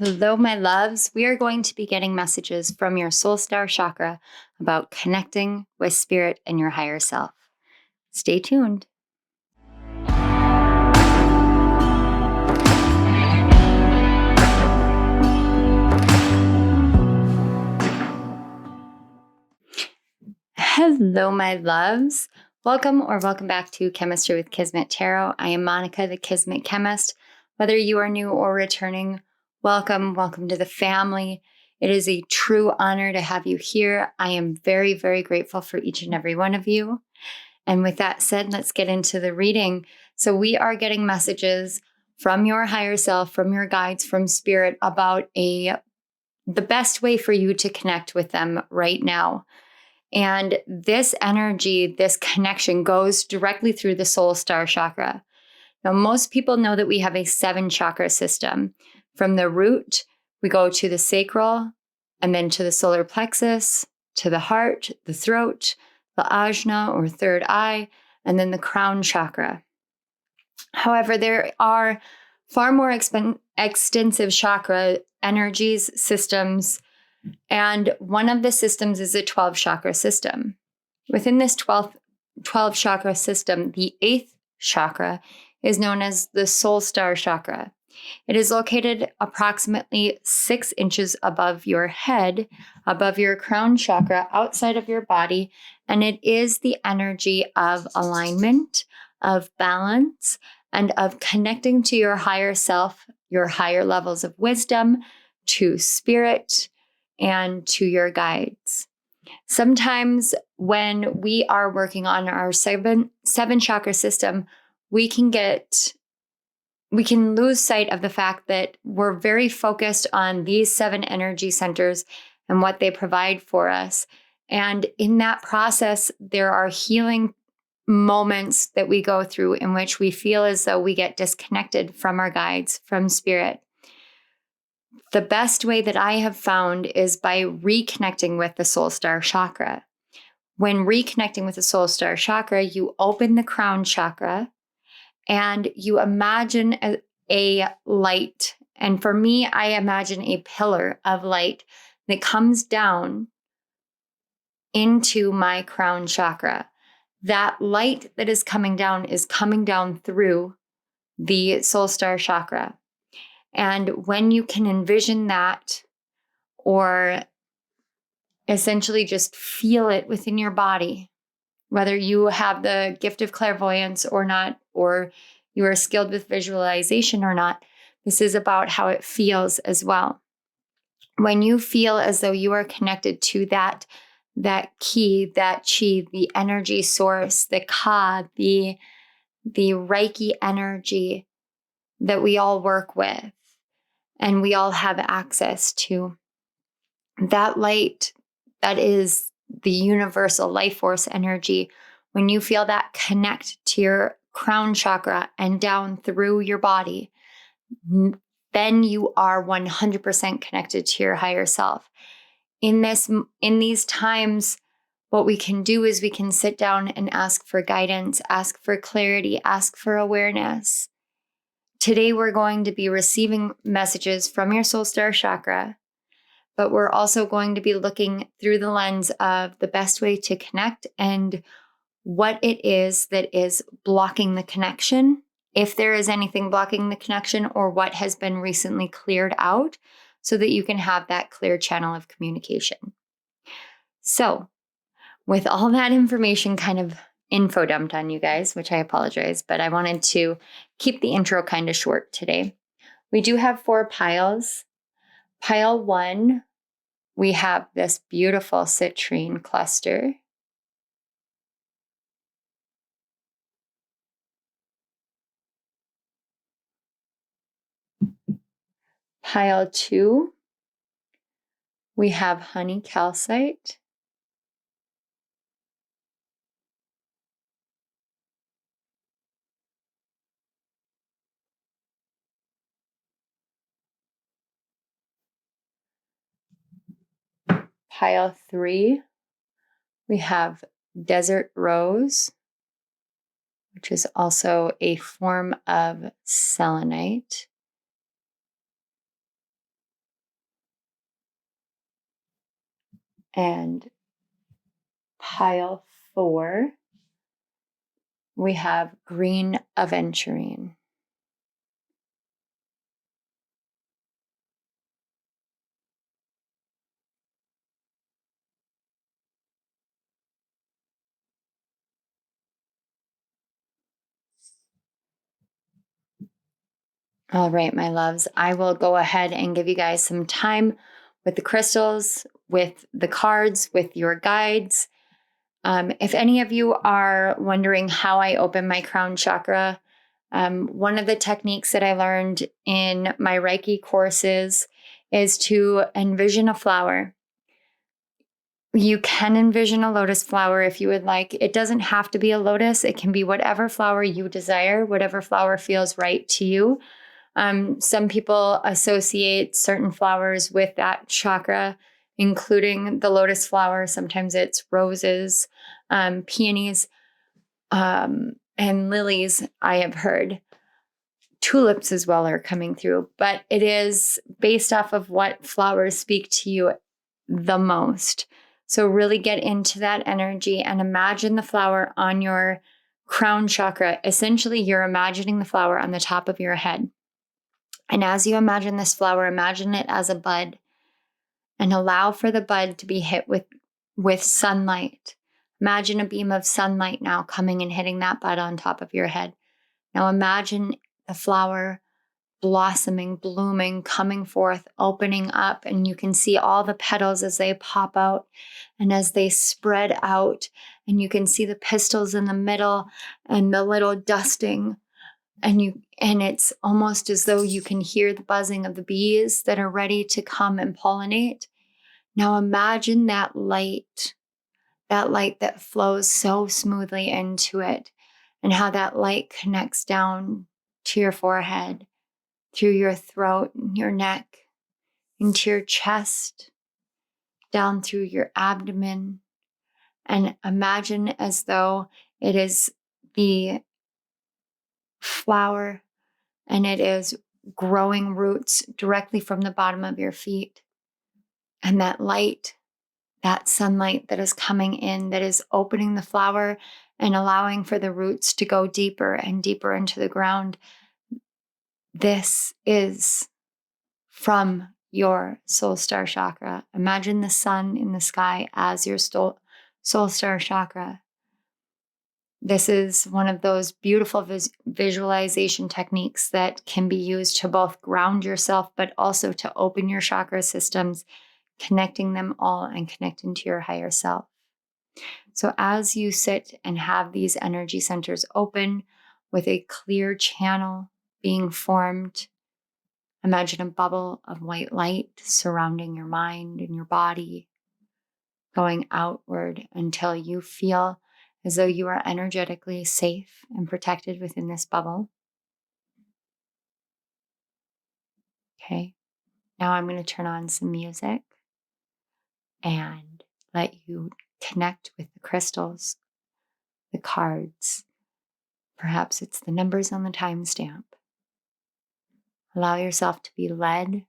Hello, my loves. We are going to be getting messages from your soul star chakra about connecting with spirit and your higher self. Stay tuned. Hello, my loves. Welcome back to Chemistry with Kismet Tarot. I am Monica, the Kismet Chemist. Whether you are new or returning, welcome to the family. It is a true honor to have you here. I am very, very grateful for each and every one of you. And with that said, let's get into the reading. So we are getting messages from your higher self, from your guides, from spirit about the best way for you to connect with them right now. And this energy, this connection goes directly through the soul star chakra. Now, most people know that we have a 7 chakra system. From the root, we go to the sacral, and then to the solar plexus, to the heart, the throat, the ajna or third eye, and then the crown chakra. However, there are far more extensive chakra energies, systems, and one of the systems is a 12 chakra system. Within this 12 chakra system, the 8th chakra is known as the soul star chakra. It is located approximately 6 inches above your head, above your crown chakra, outside of your body, and it is the energy of alignment, of balance, and of connecting to your higher self, your higher levels of wisdom, to spirit, and to your guides. Sometimes when we are working on our seven chakra system, we can lose sight of the fact that we're very focused on these 7 energy centers and what they provide for us. And in that process, there are healing moments that we go through in which we feel as though we get disconnected from our guides, from spirit. The best way that I have found is by reconnecting with the soul star chakra. When reconnecting with the soul star chakra, you open the crown chakra and you imagine a light. And for me, I imagine a pillar of light that comes down into my crown chakra. That light that is coming down through the soul star chakra. And when you can envision that, or essentially just feel it within your body, whether you have the gift of clairvoyance or not, or you are skilled with visualization or not, this is about how it feels as well. When you feel as though you are connected to that ki, that chi, the energy source, the ka, the reiki energy that we all work with, and we all have access to. That light, that is the universal life force energy. When you feel that connect to your crown chakra and down through your body, then you are 100% connected to your higher self. In these times, what we can do is we can sit down and ask for guidance, ask for clarity, ask for awareness. Today, we're going to be receiving messages from your soul star chakra, but we're also going to be looking through the lens of the best way to connect and what it is that is blocking the connection, if there is anything blocking the connection, or what has been recently cleared out so that you can have that clear channel of communication. So, with all that information kind of info dumped on you guys, which I apologize, but I wanted to keep the intro kind of short today. We do have 4 piles. Pile 1, we have this beautiful citrine cluster. Pile 2, we have honey calcite. Pile 3, we have desert rose, which is also a form of selenite. And pile 4, we have green aventurine. All right, my loves, I will go ahead and give you guys some time with the crystals, with the cards, with your guides. If any of you are wondering how I open my crown chakra, one of the techniques that I learned in my Reiki courses is to envision a flower. You can envision a lotus flower if you would like. It doesn't have to be a lotus. It can be whatever flower you desire, whatever flower feels right to you. Some people associate certain flowers with that chakra, including the lotus flower. Sometimes it's roses, peonies, and lilies, I have heard. Tulips as well are coming through, but it is based off of what flowers speak to you the most. So really get into that energy and imagine the flower on your crown chakra. Essentially, you're imagining the flower on the top of your head. And as you imagine this flower, imagine it as a bud and allow for the bud to be hit with sunlight. Imagine a beam of sunlight now coming and hitting that bud on top of your head. Now imagine the flower blossoming, blooming, coming forth, opening up, and you can see all the petals as they pop out and as they spread out, and you can see the pistils in the middle and the little dusting. And it's almost as though you can hear the buzzing of the bees that are ready to come and pollinate. Now imagine that light that flows so smoothly into it, and how that light connects down to your forehead, through your throat and your neck, into your chest, down through your abdomen. And imagine as though it is the flower and it is growing roots directly from the bottom of your feet. And that light, that sunlight that is coming in, that is opening the flower and allowing for the roots to go deeper and deeper into the ground. This is from your soul star chakra. Imagine the sun in the sky as your soul star chakra. This is one of those beautiful visualization techniques that can be used to both ground yourself, but also to open your chakra systems, connecting them all and connecting to your higher self. So as you sit and have these energy centers open with a clear channel being formed, imagine a bubble of white light surrounding your mind and your body, going outward until you feel as though you are energetically safe and protected within this bubble. Okay, now I'm going to turn on some music and let you connect with the crystals, the cards. Perhaps it's the numbers on the timestamp. Allow yourself to be led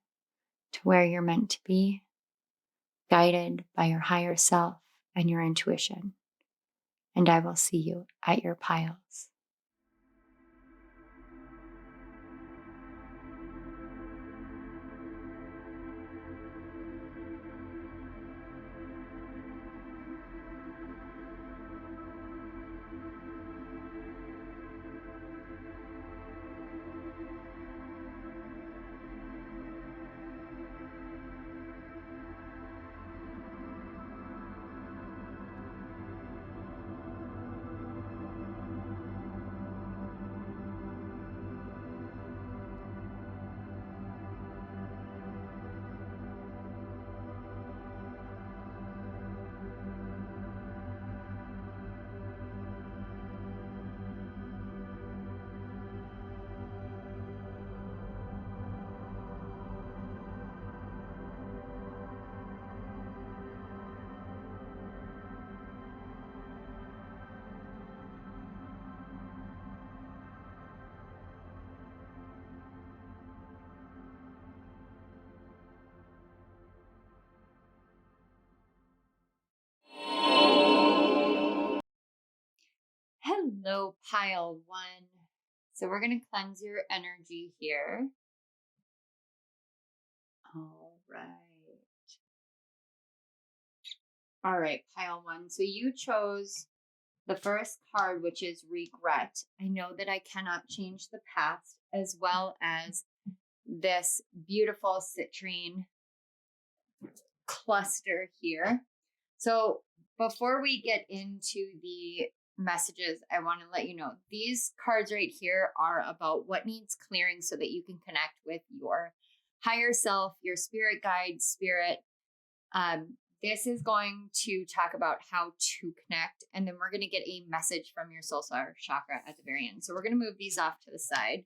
to where you're meant to be, guided by your higher self and your intuition. And I will see you at your piles. Hello, pile one. So we're going to cleanse your energy here. All right. All right, pile one. So you chose the first card, which is regret. I know that I cannot change the past, as well as this beautiful citrine cluster here. So before we get into the messages, I want to let you know these cards right here are about what needs clearing so that you can connect with your higher self, your spirit guide, spirit. This is going to talk about how to connect, and then we're going to get a message from your soul star chakra at the very end. So we're going to move these off to the side.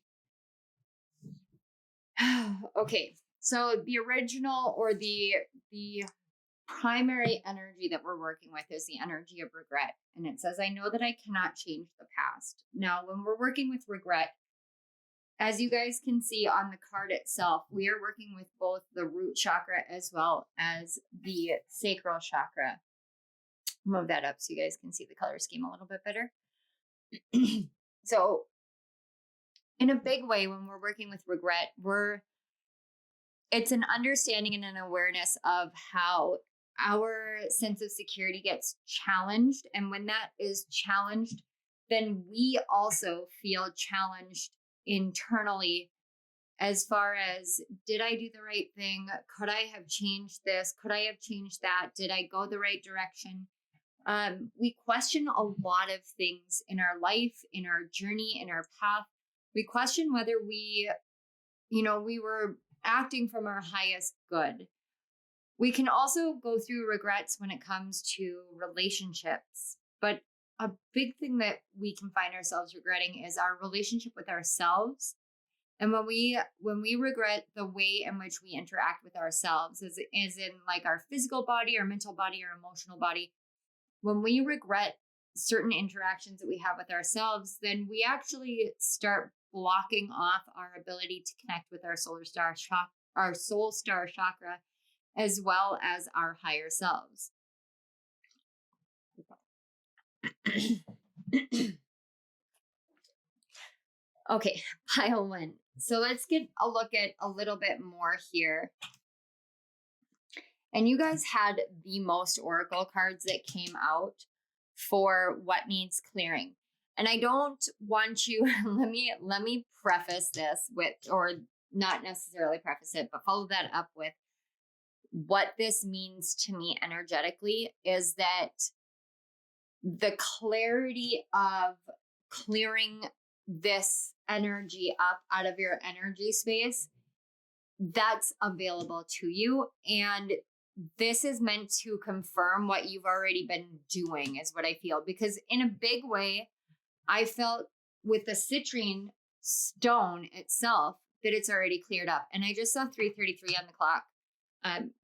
Okay, so the original, or the primary energy that we're working with is the energy of regret. And it says, I know that I cannot change the past. Now, when we're working with regret, as you guys can see on the card itself, we are working with both the root chakra as well as the sacral chakra. Move that up so you guys can see the color scheme a little bit better. So in a big way, when we're working with regret, it's an understanding and an awareness of how our sense of security gets challenged. And when that is challenged, then we also feel challenged internally, as far as, did I do the right thing? Could I have changed this? Could I have changed that? Did I go the right direction? We question a lot of things in our life, in our journey, in our path. We question whether we were acting from our highest good. We can also go through regrets when it comes to relationships, but a big thing that we can find ourselves regretting is our relationship with ourselves. And when we regret the way in which we interact with ourselves, as in like our physical body, our mental body, our emotional body, when we regret certain interactions that we have with ourselves, then we actually start blocking off our ability to connect with our soul star chakra, as well as our higher selves. Okay, pile one. So let's get a look at a little bit more here. And you guys had the most oracle cards that came out for what needs clearing. And I don't want you, let me preface this with, or not necessarily preface it, but follow that up with what this means to me energetically is that the clarity of clearing this energy up out of your energy space, that's available to you. And this is meant to confirm what you've already been doing, is what I feel. Because in a big way, I felt with the citrine stone itself that it's already cleared up. And I just saw 3:33 on the clock,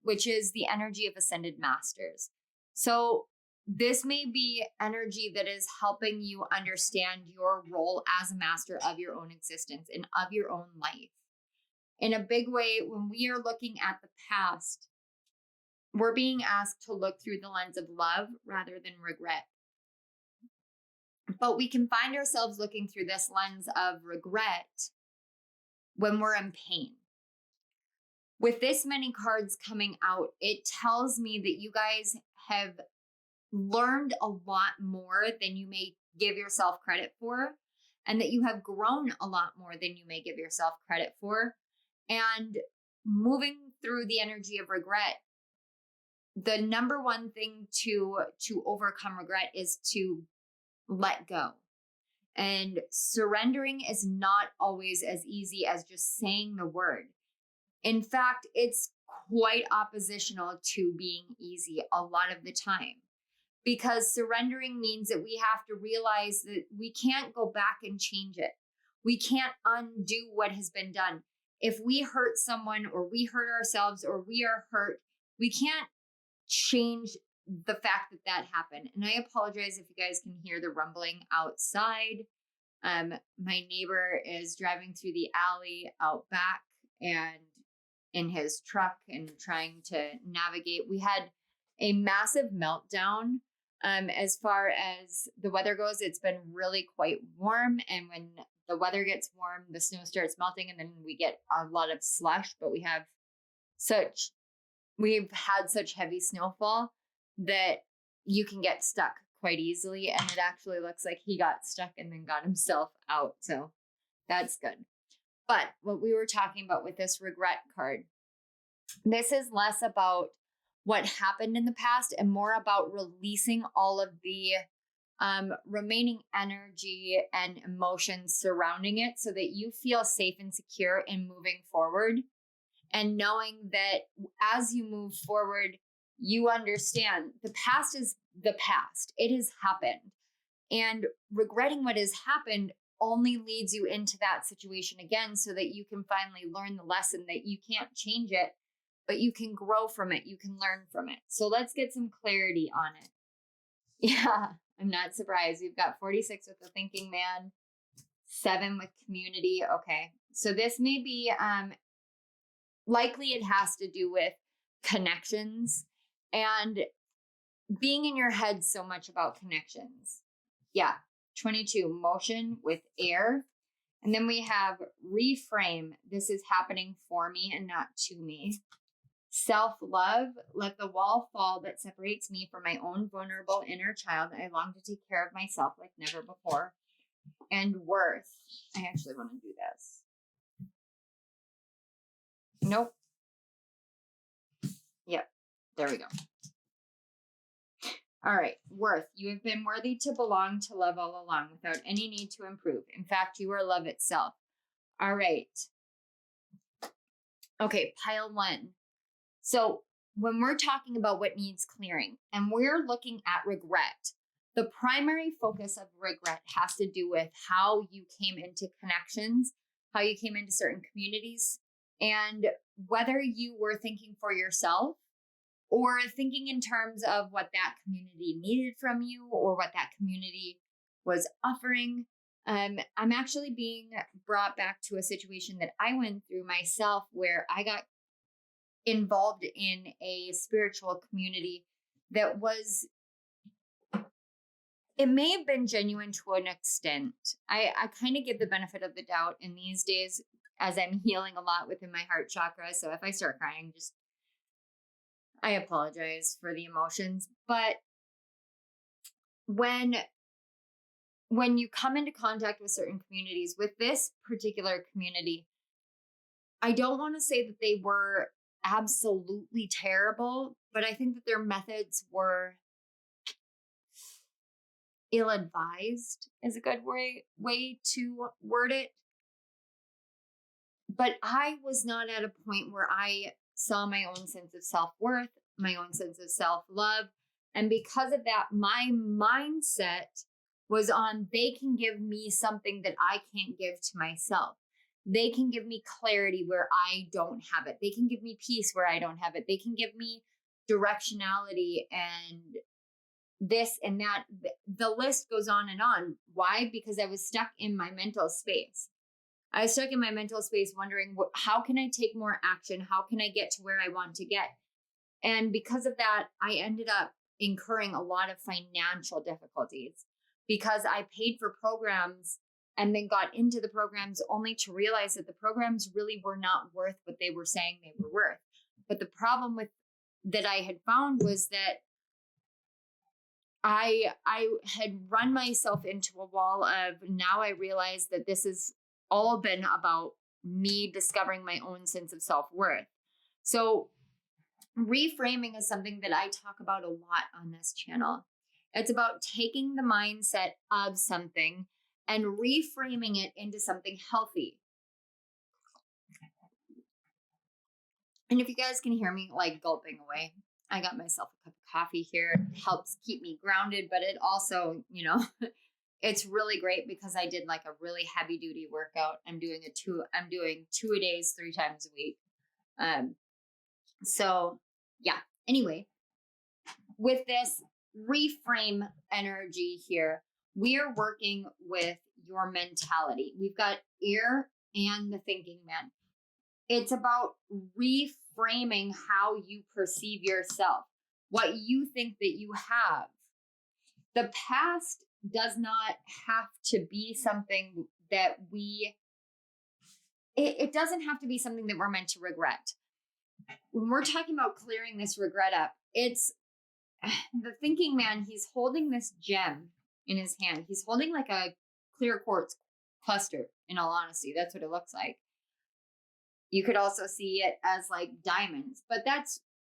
which is the energy of ascended masters. So this may be energy that is helping you understand your role as a master of your own existence and of your own life. In a big way, when we are looking at the past, we're being asked to look through the lens of love rather than regret. But we can find ourselves looking through this lens of regret when we're in pain. With this many cards coming out, it tells me that you guys have learned a lot more than you may give yourself credit for, and that you have grown a lot more than you may give yourself credit for. And moving through the energy of regret, the number one thing to overcome regret is to let go. And surrendering is not always as easy as just saying the word. In fact, it's quite oppositional to being easy a lot of the time. Because surrendering means that we have to realize that we can't go back and change it. We can't undo what has been done. If we hurt someone, or we hurt ourselves, or we are hurt, we can't change the fact that that happened. And I apologize if you guys can hear the rumbling outside. My neighbor is driving through the alley out back and in his truck and trying to navigate. We had a massive meltdown As far as the weather goes, it's been really quite warm. And when the weather gets warm, the snow starts melting and then we get a lot of slush, but we've had such heavy snowfall that you can get stuck quite easily. And it actually looks like he got stuck and then got himself out. So that's good. But what we were talking about with this regret card, this is less about what happened in the past and more about releasing all of the remaining energy and emotions surrounding it so that you feel safe and secure in moving forward. And knowing that as you move forward, you understand the past is the past. It has happened. And regretting what has happened only leads you into that situation again so that you can finally learn the lesson that you can't change it, but you can grow from it. You can learn from it. So let's get some clarity on it. Yeah, I'm not surprised. We've got 46 with the thinking man, 7 with community. Okay. So this may be, likely it has to do with connections and being in your head so much about connections. Yeah. 22, motion with air. And then we have reframe. This is happening for me and not to me. Self-love, let the wall fall that separates me from my own vulnerable inner child. I long to take care of myself like never before. And worth. I actually want to do this. Nope. Yep. There we go. All right. Worth. You have been worthy to belong to love all along without any need to improve. In fact, you are love itself. All right. Okay. Pile 1. So when we're talking about what needs clearing and we're looking at regret, the primary focus of regret has to do with how you came into connections, how you came into certain communities, and whether you were thinking for yourself or thinking in terms of what that community needed from you or what that community was offering. I'm actually being brought back to a situation that I went through myself where I got involved in a spiritual community that was, it may have been genuine to an extent. I kind of give the benefit of the doubt in these days as I'm healing a lot within my heart chakra. So if I start crying, I apologize for the emotions. But when you come into contact with certain communities, with this particular community, I don't want to say that they were absolutely terrible, but I think that their methods were ill-advised is a good way to word it. But I was not at a point where I saw my own sense of self-worth, my own sense of self-love. And because of that, my mindset was on, they can give me something that I can't give to myself. They can give me clarity where I don't have it. They can give me peace where I don't have it. They can give me directionality and this and that. The list goes on and on. Why? Because I was stuck in my mental space. I was stuck in my mental space wondering, how can I take more action? How can I get to where I want to get? And because of that, I ended up incurring a lot of financial difficulties because I paid for programs and then got into the programs only to realize that the programs really were not worth what they were saying they were worth. But the problem that I had found was that I had run myself into a wall of, now I realize that this has all been about me discovering my own sense of self-worth. So reframing is something that I talk about a lot on this channel. It's about taking the mindset of something and reframing it into something healthy. And if you guys can hear me like gulping away, I got myself a cup of coffee here. It helps keep me grounded, but it also, it's really great because I did like a really heavy duty workout. I'm doing 2 days, 3 times a week. So yeah, anyway, with this reframe energy here, we are working with your mentality. We've got air and the thinking man. It's about reframing how you perceive yourself, what you think that you have. the past does not have to be something that it doesn't have to be something that we're meant to regret. When we're talking about clearing this regret up, it's the thinking man, he's holding this gem in his hand. He's holding like a clear quartz cluster, in all honesty. That's what it looks like. You could also see it as like diamonds, but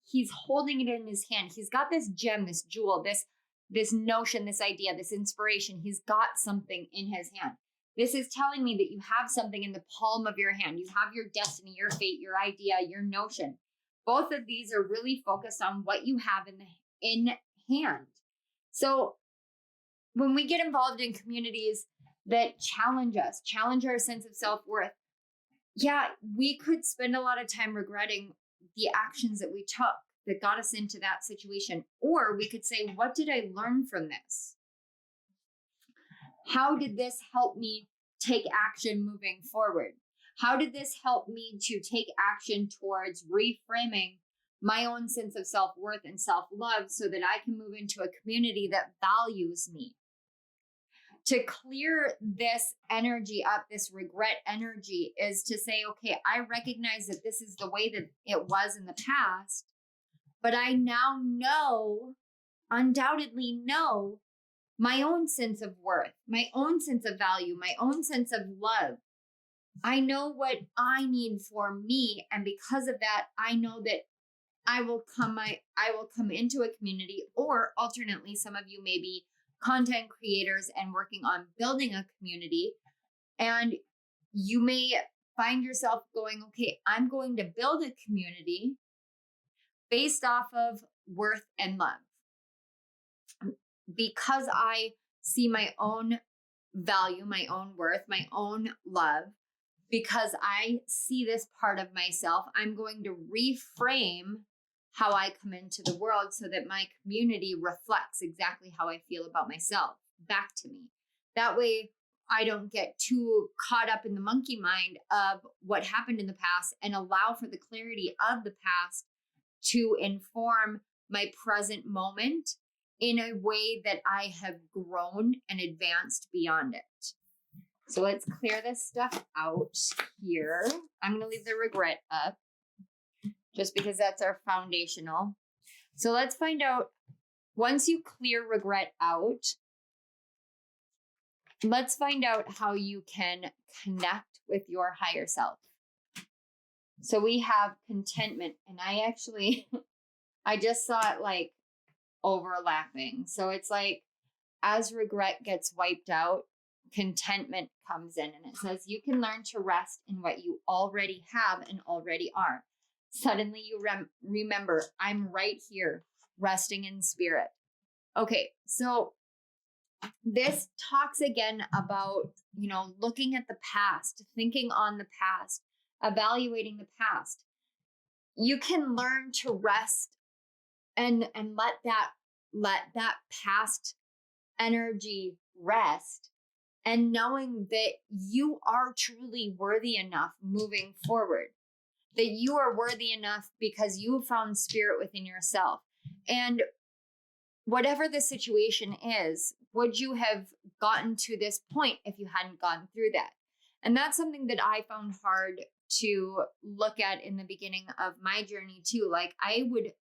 he's holding it in his hand. He's got this gem, this jewel, this notion, this idea, this inspiration. He's got something in his hand. This is telling me that you have something in the palm of your hand. You have your destiny, your fate, your idea, your notion. Both of these are really focused on what you have in hand. So when we get involved in communities that challenge us, challenge our sense of self-worth, yeah, we could spend a lot of time regretting the actions that we took that got us into that situation. Or we could say, what did I learn from this? How did this help me take action moving forward? How did this help me to take action towards reframing my own sense of self-worth and self-love so that I can move into a community that values me? To clear this energy up, this regret energy, is to say, okay, I recognize that this is the way that it was in the past, but I now undoubtedly know my own sense of worth, my own sense of value, my own sense of love. I know what I need for me. And because of that, I know that I will come into a community, or alternately, some of you may be content creators and working on building a community. And you may find yourself going, okay, I'm going to build a community based off of worth and love. Because I see my own value, my own worth, my own love, because I see this part of myself, I'm going to reframe how I come into the world so that my community reflects exactly how I feel about myself back to me. That way, I don't get too caught up in the monkey mind of what happened in the past and allow for the clarity of the past to inform my present moment in a way that I have grown and advanced beyond it. So let's clear this stuff out here. I'm going to leave the regret up just because that's our foundational. So let's find out, once you clear regret out, let's find out how you can connect with your higher self. So we have contentment, and I just saw it like overlapping. So it's like, as regret gets wiped out, contentment comes in, and it says you can learn to rest in what you already have and already are. Suddenly you remember, I'm right here, resting in spirit. Okay, so this talks again about, looking at the past, thinking on the past, evaluating the past. You can learn to rest and let that past energy rest, and knowing that you are truly worthy enough moving forward, that you are worthy enough because you have found spirit within yourself. And whatever the situation is, would you have gotten to this point if you hadn't gone through that? And that's something that I found hard to look at in the beginning of my journey too. Like, I would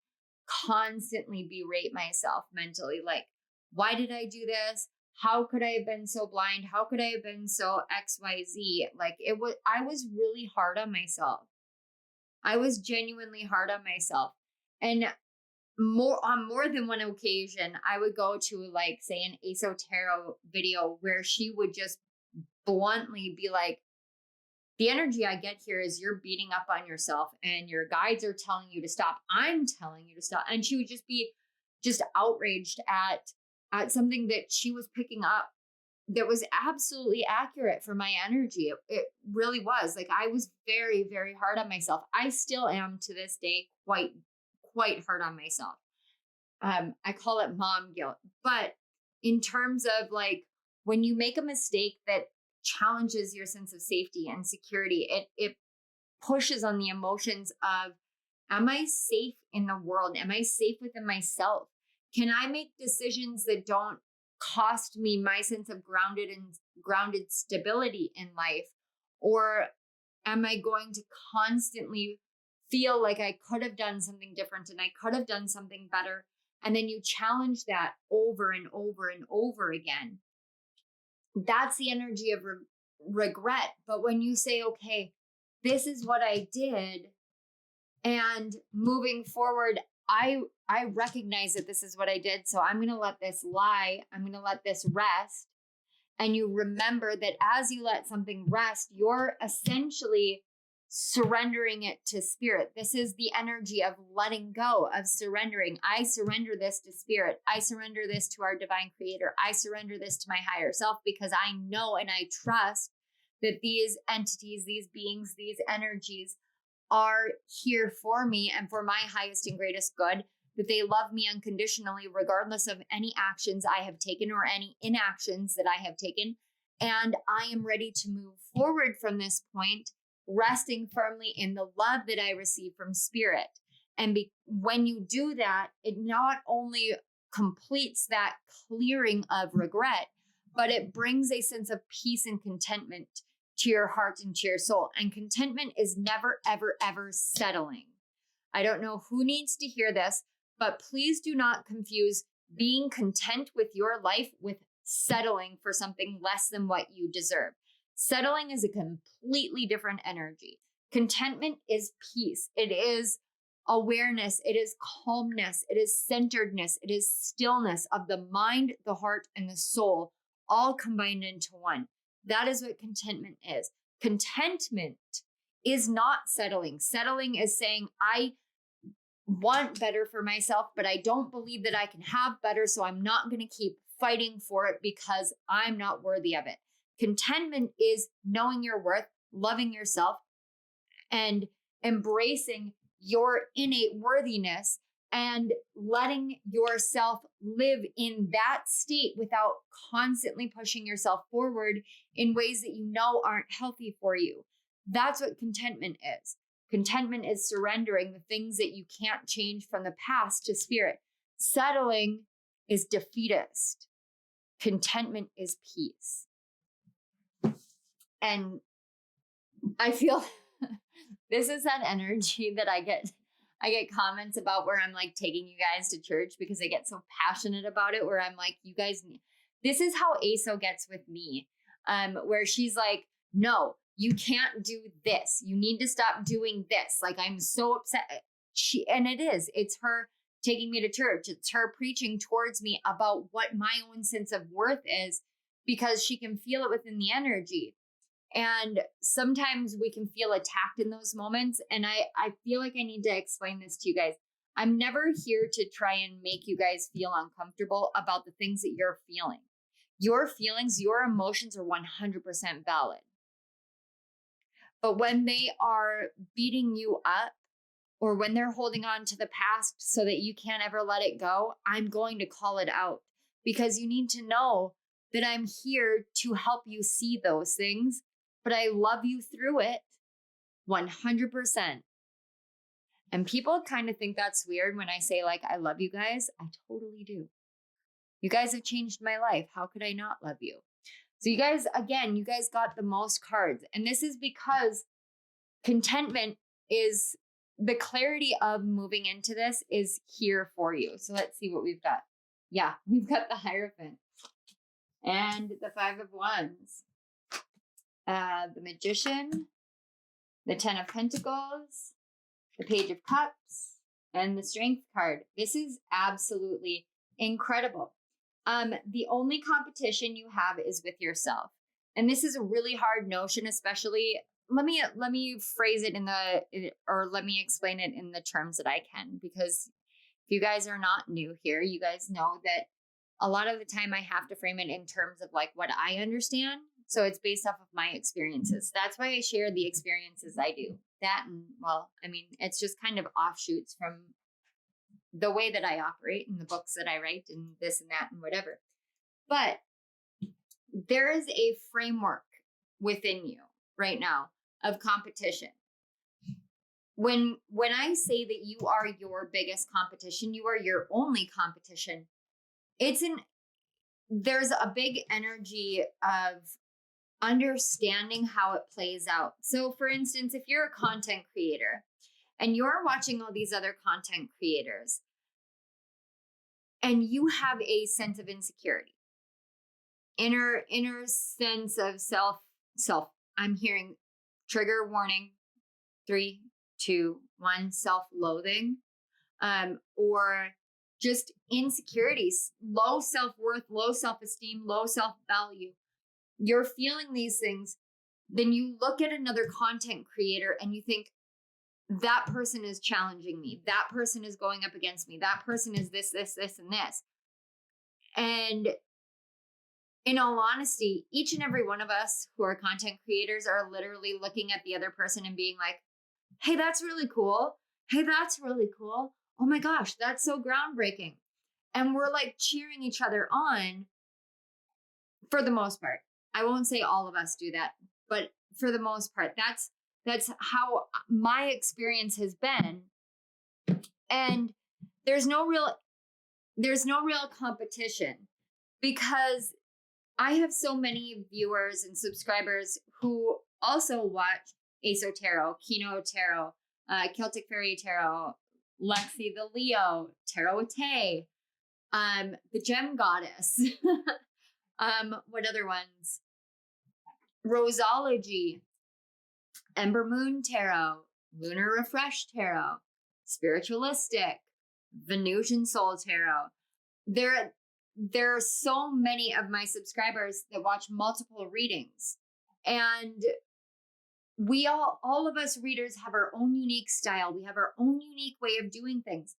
constantly berate myself mentally. Like, why did I do this? How could I have been so blind? How could I have been so XYZ? Like, I was really hard on myself. I was genuinely hard on myself. And on more than one occasion, I would go to, like, say, an ASO Tarot video where she would just bluntly be like, the energy I get here is you're beating up on yourself and your guides are telling you to stop. I'm telling you to stop. And she would just be outraged at something that she was picking up that was absolutely accurate for my energy. It really was. Like, I was very, very hard on myself. I still am to this day quite hard on myself. I call it mom guilt. But in terms of, like, when you make a mistake that challenges your sense of safety and security, it pushes on the emotions of, am I safe in the world? Am I safe within myself? Can I make decisions that don't cost me my sense of grounded stability in life? Or am I going to constantly feel like I could have done something different and I could have done something better? And then you challenge that over and over and over again. That's the energy of regret. But when you say, okay, this is what I did, and moving forward, I recognize that this is what I did. So I'm going to let this lie. I'm going to let this rest. And you remember that as you let something rest, you're essentially surrendering it to spirit. This is the energy of letting go, of surrendering. I surrender this to spirit. I surrender this to our divine creator. I surrender this to my higher self, because I know and I trust that these entities, these beings, these energies are here for me and for my highest and greatest good, that they love me unconditionally, regardless of any actions I have taken or any inactions that I have taken. And I am ready to move forward from this point, resting firmly in the love that I receive from spirit. And when you do that, it not only completes that clearing of regret, but it brings a sense of peace and contentment to your heart and to your soul. And contentment is never, ever, ever settling. I don't know who needs to hear this, but please do not confuse being content with your life with settling for something less than what you deserve. Settling is a completely different energy. Contentment is peace. It is awareness. It is calmness. It is centeredness. It is stillness of the mind, the heart, and the soul, all combined into one. That is what contentment is. Contentment is not settling. Settling is saying, I want better for myself, but I don't believe that I can have better, so I'm not going to keep fighting for it because I'm not worthy of it. Contentment is knowing your worth, loving yourself, and embracing your innate worthiness and letting yourself live in that state without constantly pushing yourself forward in ways that you know aren't healthy for you. That's what contentment is. Contentment is surrendering the things that you can't change from the past to spirit. Settling is defeatist. Contentment is peace. And I feel this is that energy that I get comments about where I'm like taking you guys to church because I get so passionate about it, where I'm like, you guys, this is how ASO gets with me, where she's like, no, you can't do this. You need to stop doing this. Like, I'm so upset. It's her taking me to church. It's her preaching towards me about what my own sense of worth is, because she can feel it within the energy. And sometimes we can feel attacked in those moments. And I feel like I need to explain this to you guys. I'm never here to try and make you guys feel uncomfortable about the things that you're feeling. Your feelings, your emotions are 100% valid. But when they are beating you up, or when they're holding on to the past so that you can't ever let it go, I'm going to call it out, because you need to know that I'm here to help you see those things, but I love you through it 100%. And people kind of think that's weird when I say, like, I love you guys. I totally do. You guys have changed my life. How could I not love you? So you guys got the most cards. And this is because contentment is the clarity of moving into this is here for you. So let's see what we've got. Yeah, we've got the Hierophant and the Five of Wands, the Magician, the Ten of Pentacles, the Page of Cups, and the Strength card. This is absolutely incredible. The only competition you have is with yourself. And this is a really hard notion, especially, let me phrase it let me explain it in the terms that I can, because if you guys are not new here, you guys know that a lot of the time I have to frame it in terms of like what I understand. So it's based off of my experiences. That's why I share the experiences I do. That, and well, I mean, it's just kind of offshoots from the way that I operate and the books that I write and this and that and whatever. But there is a framework within you right now of competition. When I say that you are your biggest competition, you are your only competition, there's a big energy of understanding how it plays out. So for instance, if you're a content creator and you're watching all these other content creators and you have a sense of insecurity, inner sense of self, I'm hearing trigger warning, 3, 2, 1, self-loathing, or just insecurities, low self-worth, low self-esteem, low self-value. You're feeling these things, then you look at another content creator and you think, that person is challenging me. That person is going up against me. That person is this, and this. And in all honesty, each and every one of us who are content creators are literally looking at the other person and being like, hey, that's really cool. Hey, that's really cool. Oh my gosh, that's so groundbreaking. And we're like cheering each other on for the most part. I won't say all of us do that, but for the most part, that's how my experience has been. And there's no real competition, because I have so many viewers and subscribers who also watch Aso Tarot, Kino Tarot, Celtic Fairy Tarot, Lexi the Leo, Tarot Ate, the Gem Goddess. What other ones? Rosology, Ember Moon Tarot, Lunar Refresh Tarot, Spiritualistic, Venusian Soul Tarot. There are so many of my subscribers that watch multiple readings, and we all of us readers have our own unique style. We have our own unique way of doing things.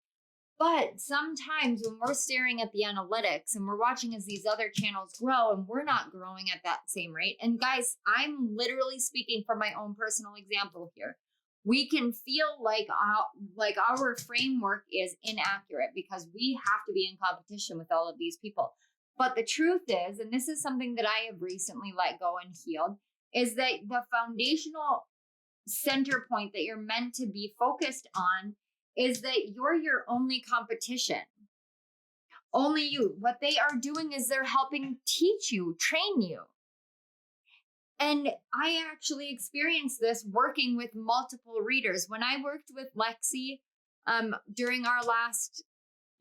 But sometimes when we're staring at the analytics and we're watching as these other channels grow and we're not growing at that same rate. And guys, I'm literally speaking from my own personal example here. We can feel like our framework is inaccurate because we have to be in competition with all of these people. But the truth is, and this is something that I have recently let go and healed, is that the foundational center point that you're meant to be focused on is that you're your only competition. Only you. What they are doing is they're helping teach you, train you. And I actually experienced this working with multiple readers. When I worked with Lexi during our last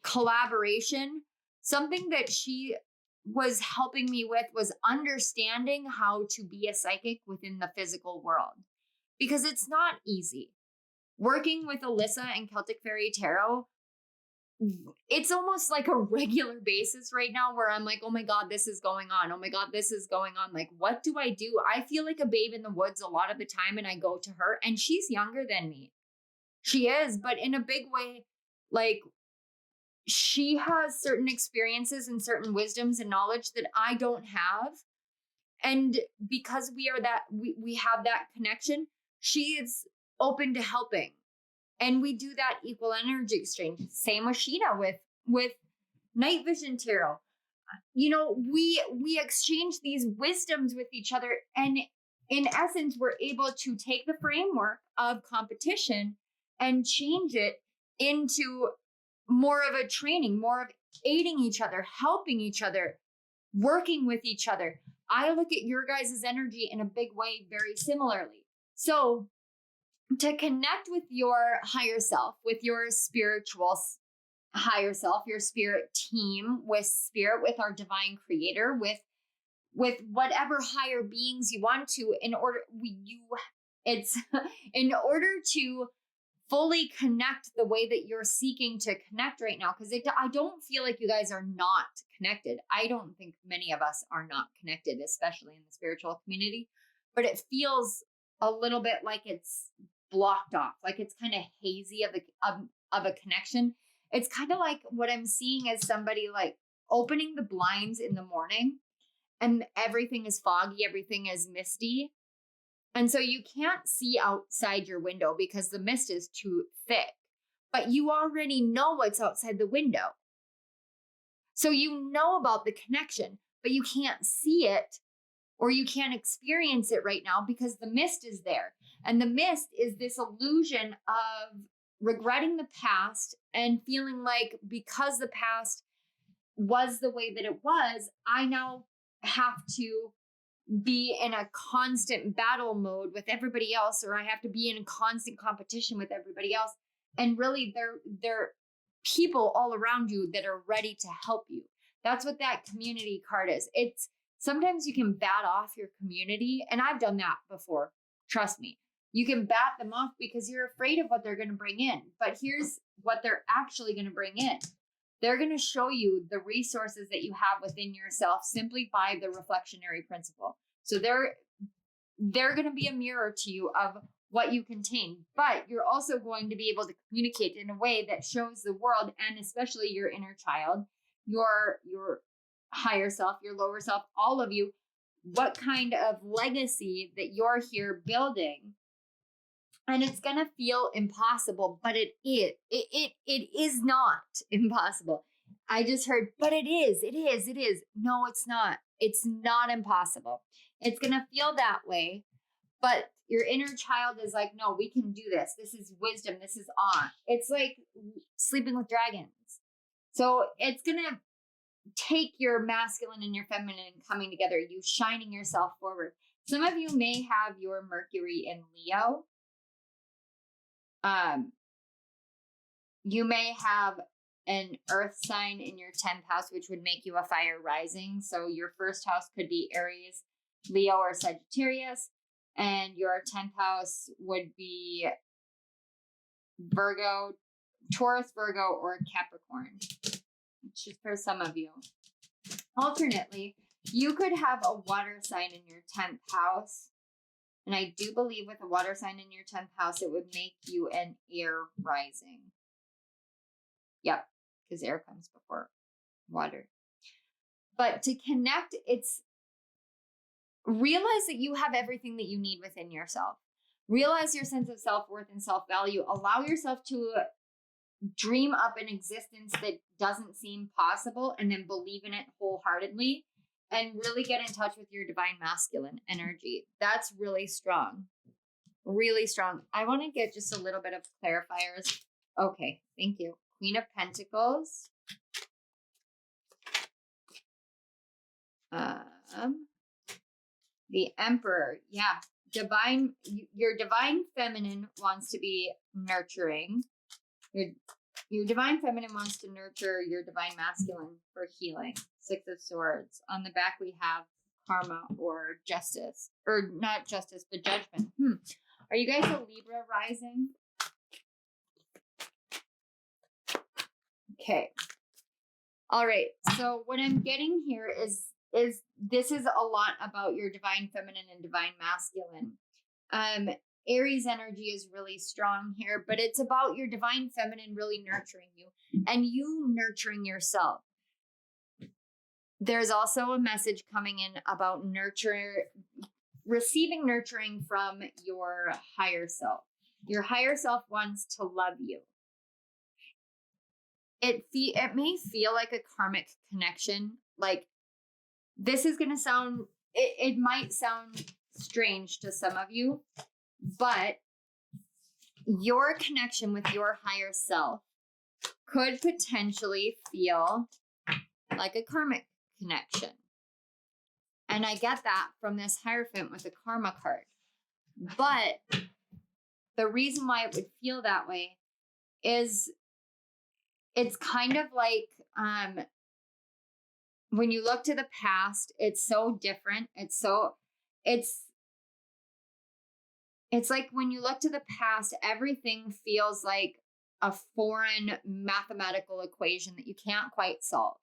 collaboration, something that she was helping me with was understanding how to be a psychic within the physical world. Because it's not easy. Working with Alyssa and Celtic Fairy Tarot, it's almost like a regular basis right now where I'm like, oh my God, this is going on. Oh my God, this is going on. Like, what do I do? I feel like a babe in the woods a lot of the time, and I go to her, and she's younger than me. She is, but in a big way, like, she has certain experiences and certain wisdoms and knowledge that I don't have. And because we have that connection, she is open to helping. And we do that equal energy exchange. Same with Sheena with Night Vision Tarot. You know, we exchange these wisdoms with each other. And in essence, we're able to take the framework of competition and change it into more of a training, more of aiding each other, helping each other, working with each other. I look at your guys' energy in a big way very similarly. So to connect with your higher self, with your spiritual higher self, your spirit team, with spirit, with our divine creator, with whatever higher beings you want to, in order to fully connect the way that you're seeking to connect right now. Because I don't feel like you guys are not connected. I don't think many of us are not connected, especially in the spiritual community. But it feels a little bit like it's blocked off, like it's kind of hazy of a connection. It's kind of like what I'm seeing as somebody like opening the blinds in the morning and everything is foggy, everything is misty. And so you can't see outside your window because the mist is too thick, but you already know what's outside the window. So you know about the connection, but you can't see it or you can't experience it right now because the mist is there. And the mist is this illusion of regretting the past and feeling like because the past was the way that it was, I now have to be in a constant battle mode with everybody else, or I have to be in a constant competition with everybody else. And really, they're people all around you that are ready to help you. That's what that community card is. It's sometimes you can bat off your community, and I've done that before. Trust me. You can bat them off because you're afraid of what they're going to bring in. But here's what they're actually going to bring in. They're going to show you the resources that you have within yourself simply by the reflectionary principle. So they're going to be a mirror to you of what you contain, but you're also going to be able to communicate in a way that shows the world, and especially your inner child, your higher self, your lower self, all of you, what kind of legacy that you're here building. And it's going to feel impossible, but it is not impossible. I just heard, but it is. No, it's not. It's not impossible. It's going to feel that way, but your inner child is like, no, we can do this. This is wisdom. This is on. It's like sleeping with dragons. So it's going to take your masculine and your feminine coming together, you shining yourself forward. Some of you may have your Mercury in Leo. You may have an earth sign in your 10th house, which would make you a fire rising. So your first house could be Aries, Leo, or Sagittarius. And your 10th house would be Virgo, Taurus, Virgo, or Capricorn, which is for some of you. Alternately, you could have a water sign in your 10th house. And I do believe with a water sign in your 10th house, it would make you an air rising. Yep, because air comes before water. But to connect, it's realize that you have everything that you need within yourself. Realize your sense of self-worth and self-value. Allow yourself to dream up an existence that doesn't seem possible, and then believe in it wholeheartedly. And really get in touch with your divine masculine energy. That's really strong. Really strong. I want to get just a little bit of clarifiers. Okay, thank you. Queen of Pentacles. The Emperor. Yeah. Your divine feminine wants to be nurturing. Your divine feminine wants to nurture your divine masculine for healing. 6 of Swords. On the back, we have karma or justice. Or not justice, but judgment. Are you guys a Libra rising? Okay. All right. So what I'm getting here is this is a lot about your divine feminine and divine masculine. Aries energy is really strong here, but it's about your divine feminine really nurturing you and you nurturing yourself. There's also a message coming in about receiving nurturing from your higher self. Your higher self wants to love you. It may feel like a karmic connection. Like this is going to sound, it might sound strange to some of you, but your connection with your higher self could potentially feel like a karmic connection. And I get that from this Hierophant with the karma card. But the reason why it would feel that way is it's kind of like when you look to the past, it's so different. It's like when you look to the past, everything feels like a foreign mathematical equation that you can't quite solve.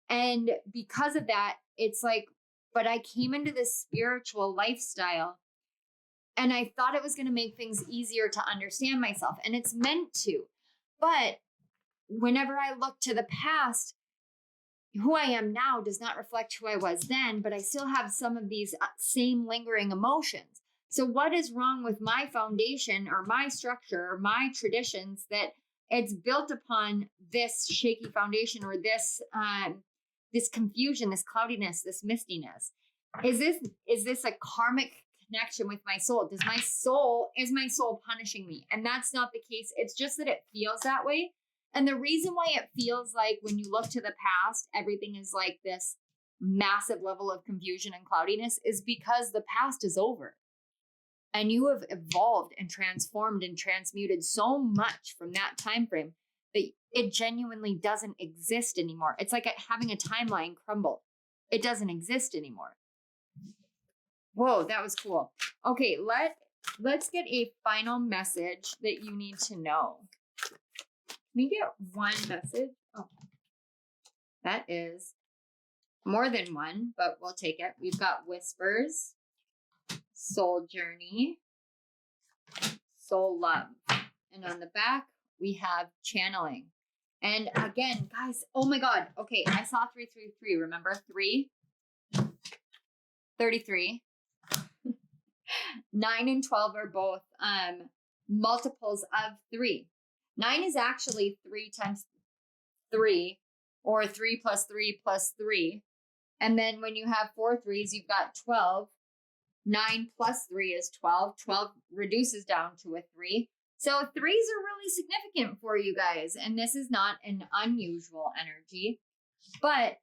And because of that, it's like, but I came into this spiritual lifestyle and I thought it was going to make things easier to understand myself. And it's meant to. But whenever I look to the past, who I am now does not reflect who I was then, but I still have some of these same lingering emotions. So what is wrong with my foundation or my structure or my traditions that it's built upon this shaky foundation or this confusion, this cloudiness, this mistiness? Is this a karmic connection with my soul? Is my soul punishing me? And that's not the case. It's just that it feels that way. And the reason why it feels like when you look to the past, everything is like this massive level of confusion and cloudiness is because the past is over. And you have evolved and transformed and transmuted so much from that time frame that it genuinely doesn't exist anymore. It's like having a timeline crumble. It doesn't exist anymore. Whoa, that was cool. Okay, let's get a final message that you need to know. Let me get one message. Oh, that is more than one, but we'll take it. We've got whispers, soul journey, soul love. And on the back, we have channeling. And again, guys, oh my God. Okay, I saw 333. Remember 3? 33. 9 and 12 are both multiples of 3. 9 is actually 3 times 3, or 3 plus 3 plus 3. And then when you have 4 3s, you've got 12. 9 plus 3 is 12. 12 reduces down to a 3. So 3s are really significant for you guys. And this is not an unusual energy. But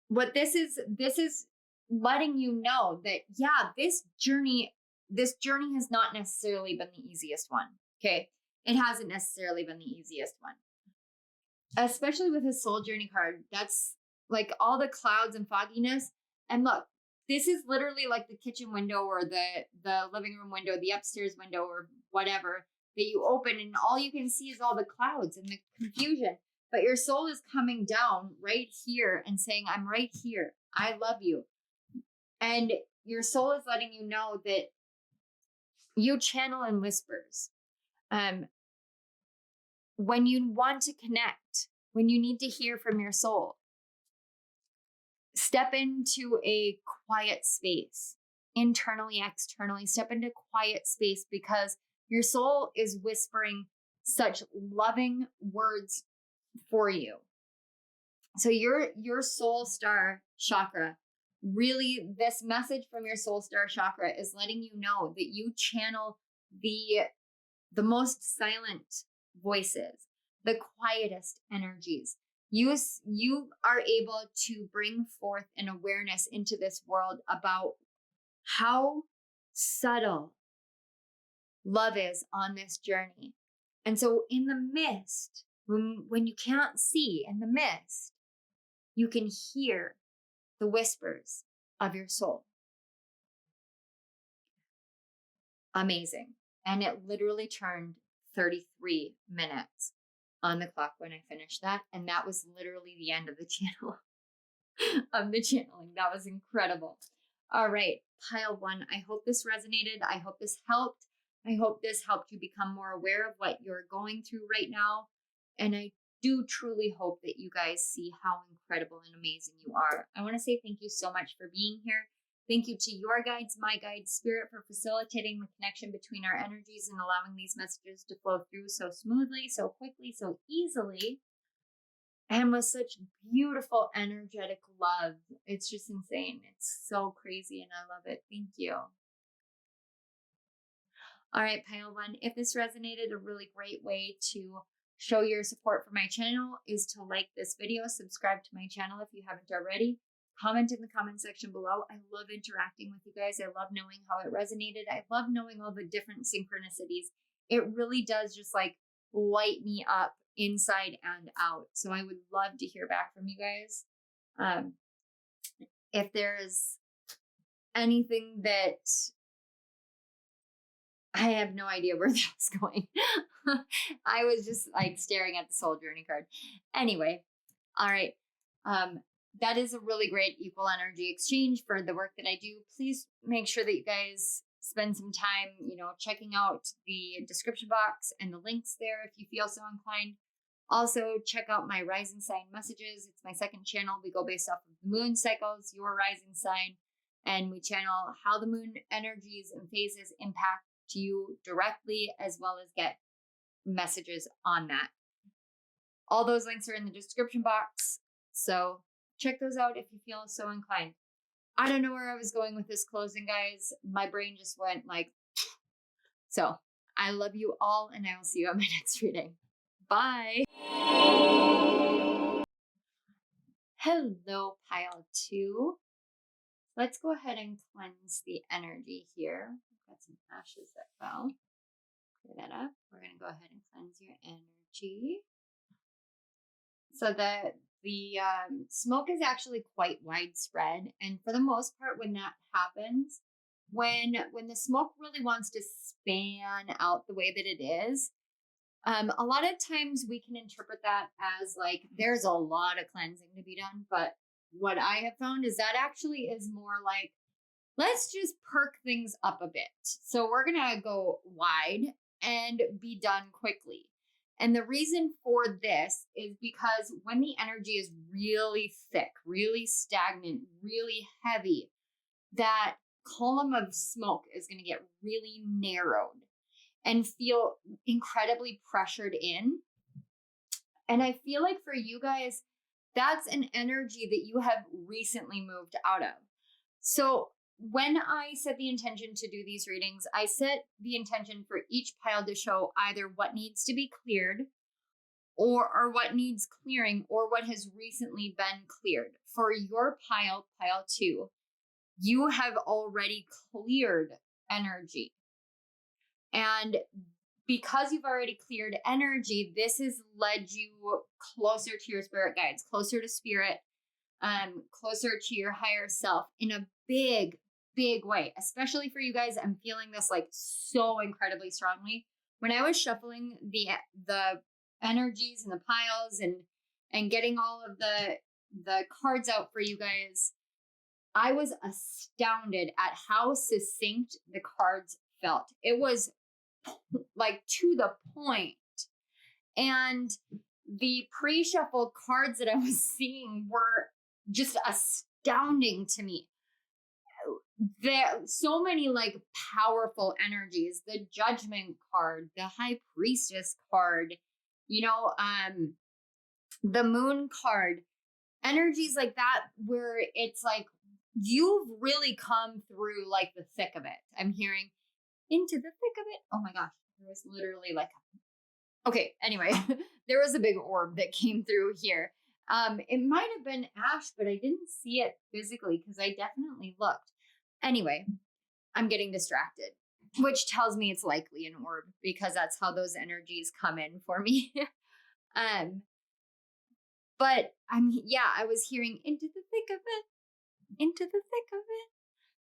what this is letting you know that, yeah, this journey has not necessarily been the easiest one. Okay. It hasn't necessarily been the easiest one. Especially with a soul journey card. That's like all the clouds and fogginess. And look, this is literally like the kitchen window or the living room window, the upstairs window or whatever that you open, and all you can see is all the clouds and the confusion. But your soul is coming down right here and saying, I'm right here. I love you. And your soul is letting you know that you channel in whispers. When you want to connect, when you need to hear from your soul, step into a quiet space, internally, externally, step into quiet space, because your soul is whispering such loving words for you. So your soul star chakra, really, this message from your soul star chakra is letting you know that you channel the most silent voices, the quietest energies. You are able to bring forth an awareness into this world about how subtle love is on this journey. And so in the mist, when you can't see, in the mist, you can hear the whispers of your soul. Amazing. And it literally turned 33 minutes on the clock when I finished that. And that was literally the end of the channel, of the channeling. That was incredible. All right, pile 1. I hope this resonated. I hope this helped. I hope this helped you become more aware of what you're going through right now. And I do truly hope that you guys see how incredible and amazing you are. I want to say thank you so much for being here. Thank you to your guides, my guide, Spirit, for facilitating the connection between our energies and allowing these messages to flow through so smoothly, so quickly, so easily, and with such beautiful, energetic love. It's just insane. It's so crazy, and I love it. Thank you. All right, pile 1. If this resonated, a really great way to show your support for my channel is to like this video, subscribe to my channel if you haven't already. Comment in the comment section below. I love interacting with you guys. I love knowing how it resonated. I love knowing all the different synchronicities. It really does just like light me up inside and out. So I would love to hear back from you guys. If there's anything that I have no idea where that's going. I was just like staring at the soul journey card. Anyway, all right. That is a really great equal energy exchange for the work that I do. Please make sure that you guys spend some time, checking out the description box and the links there if you feel so inclined. Also, check out my rising sign messages. It's my second channel. We go based off of the moon cycles, your rising sign, and we channel how the moon energies and phases impact you directly, as well as get messages on that. All those links are in the description box. So check those out if you feel so inclined. I don't know where I was going with this closing, guys. My brain just went like, so I love you all, and I will see you on my next reading. Bye. Hello, pile 2. Let's go ahead and cleanse the energy here. I've got some ashes that fell. Clear that up. We're going to go ahead and cleanse your energy. So the smoke is actually quite widespread, and for the most part, when that happens, when the smoke really wants to span out the way that it is, a lot of times we can interpret that as like there's a lot of cleansing to be done. But what I have found is that actually is more like, let's just perk things up a bit. So we're gonna go wide and be done quickly. And the reason for this is because when the energy is really thick, really stagnant, really heavy, that column of smoke is going to get really narrowed and feel incredibly pressured in. And I feel like for you guys, that's an energy that you have recently moved out of. So when I set the intention to do these readings, I set the intention for each pile to show either what needs to be cleared or what needs clearing or what has recently been cleared. For your pile 2, you have already cleared energy. And because you've already cleared energy, this has led you closer to your spirit guides, closer to spirit, closer to your higher self in a big way. Especially for you guys, I'm feeling this like so incredibly strongly. When I was shuffling the energies and the piles and getting all of the cards out for you guys, I was astounded at how succinct the cards felt. It was like to the point. And the pre-shuffled cards that I was seeing were just astounding to me. There so many like powerful energies, the Judgment card, the High Priestess card, the Moon card, energies like that where it's like you've really come through like the thick of it. I'm hearing into the thick of it. Oh my gosh, there was literally like, okay, anyway, there was a big orb that came through here. It might have been ash, but I didn't see it physically because I definitely looked. Anyway, I'm getting distracted, which tells me it's likely an orb because that's how those energies come in for me. But I was hearing into the thick of it, into the thick of it.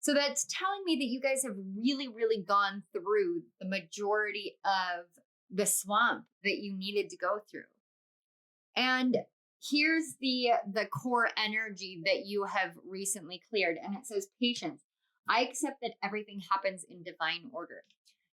So that's telling me that you guys have really, really gone through the majority of the swamp that you needed to go through. And here's the core energy that you have recently cleared. And it says patience. I accept that everything happens in divine order.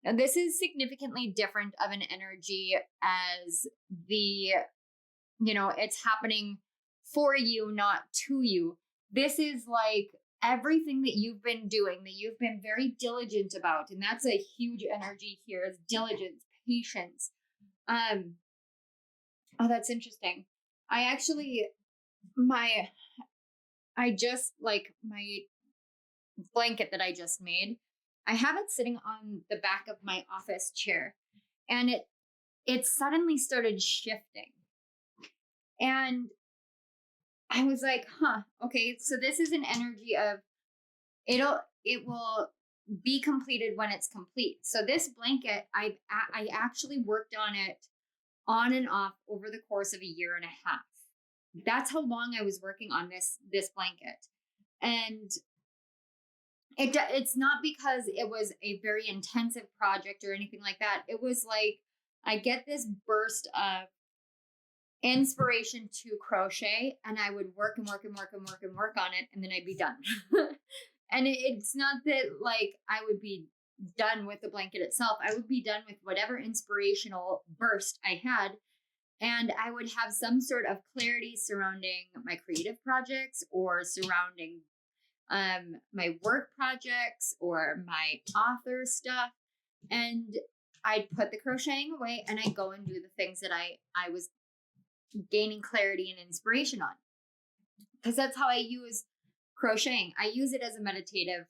Now, this is significantly different of an energy as it's happening for you, not to you. This is like everything that you've been doing, that you've been very diligent about. And that's a huge energy here is diligence, patience. Oh, that's interesting. My blanket that I just made, I have it sitting on the back of my office chair, and it suddenly started shifting. And I was like, okay, so this is an energy of it will be completed when it's complete. So this blanket, I actually worked on it on and off over the course of a year and a half. That's how long I was working on this blanket. And it's not because it was a very intensive project or anything like that. It was like, I get this burst of inspiration to crochet, and I would work on it, and then I'd be done. And it's not that like I would be done with the blanket itself. I would be done with whatever inspirational burst I had, and I would have some sort of clarity surrounding my creative projects or surrounding my work projects or my author stuff. And I'd put the crocheting away and I'd go and do the things that I was gaining clarity and inspiration on. Because that's how I use crocheting. I use it as a meditative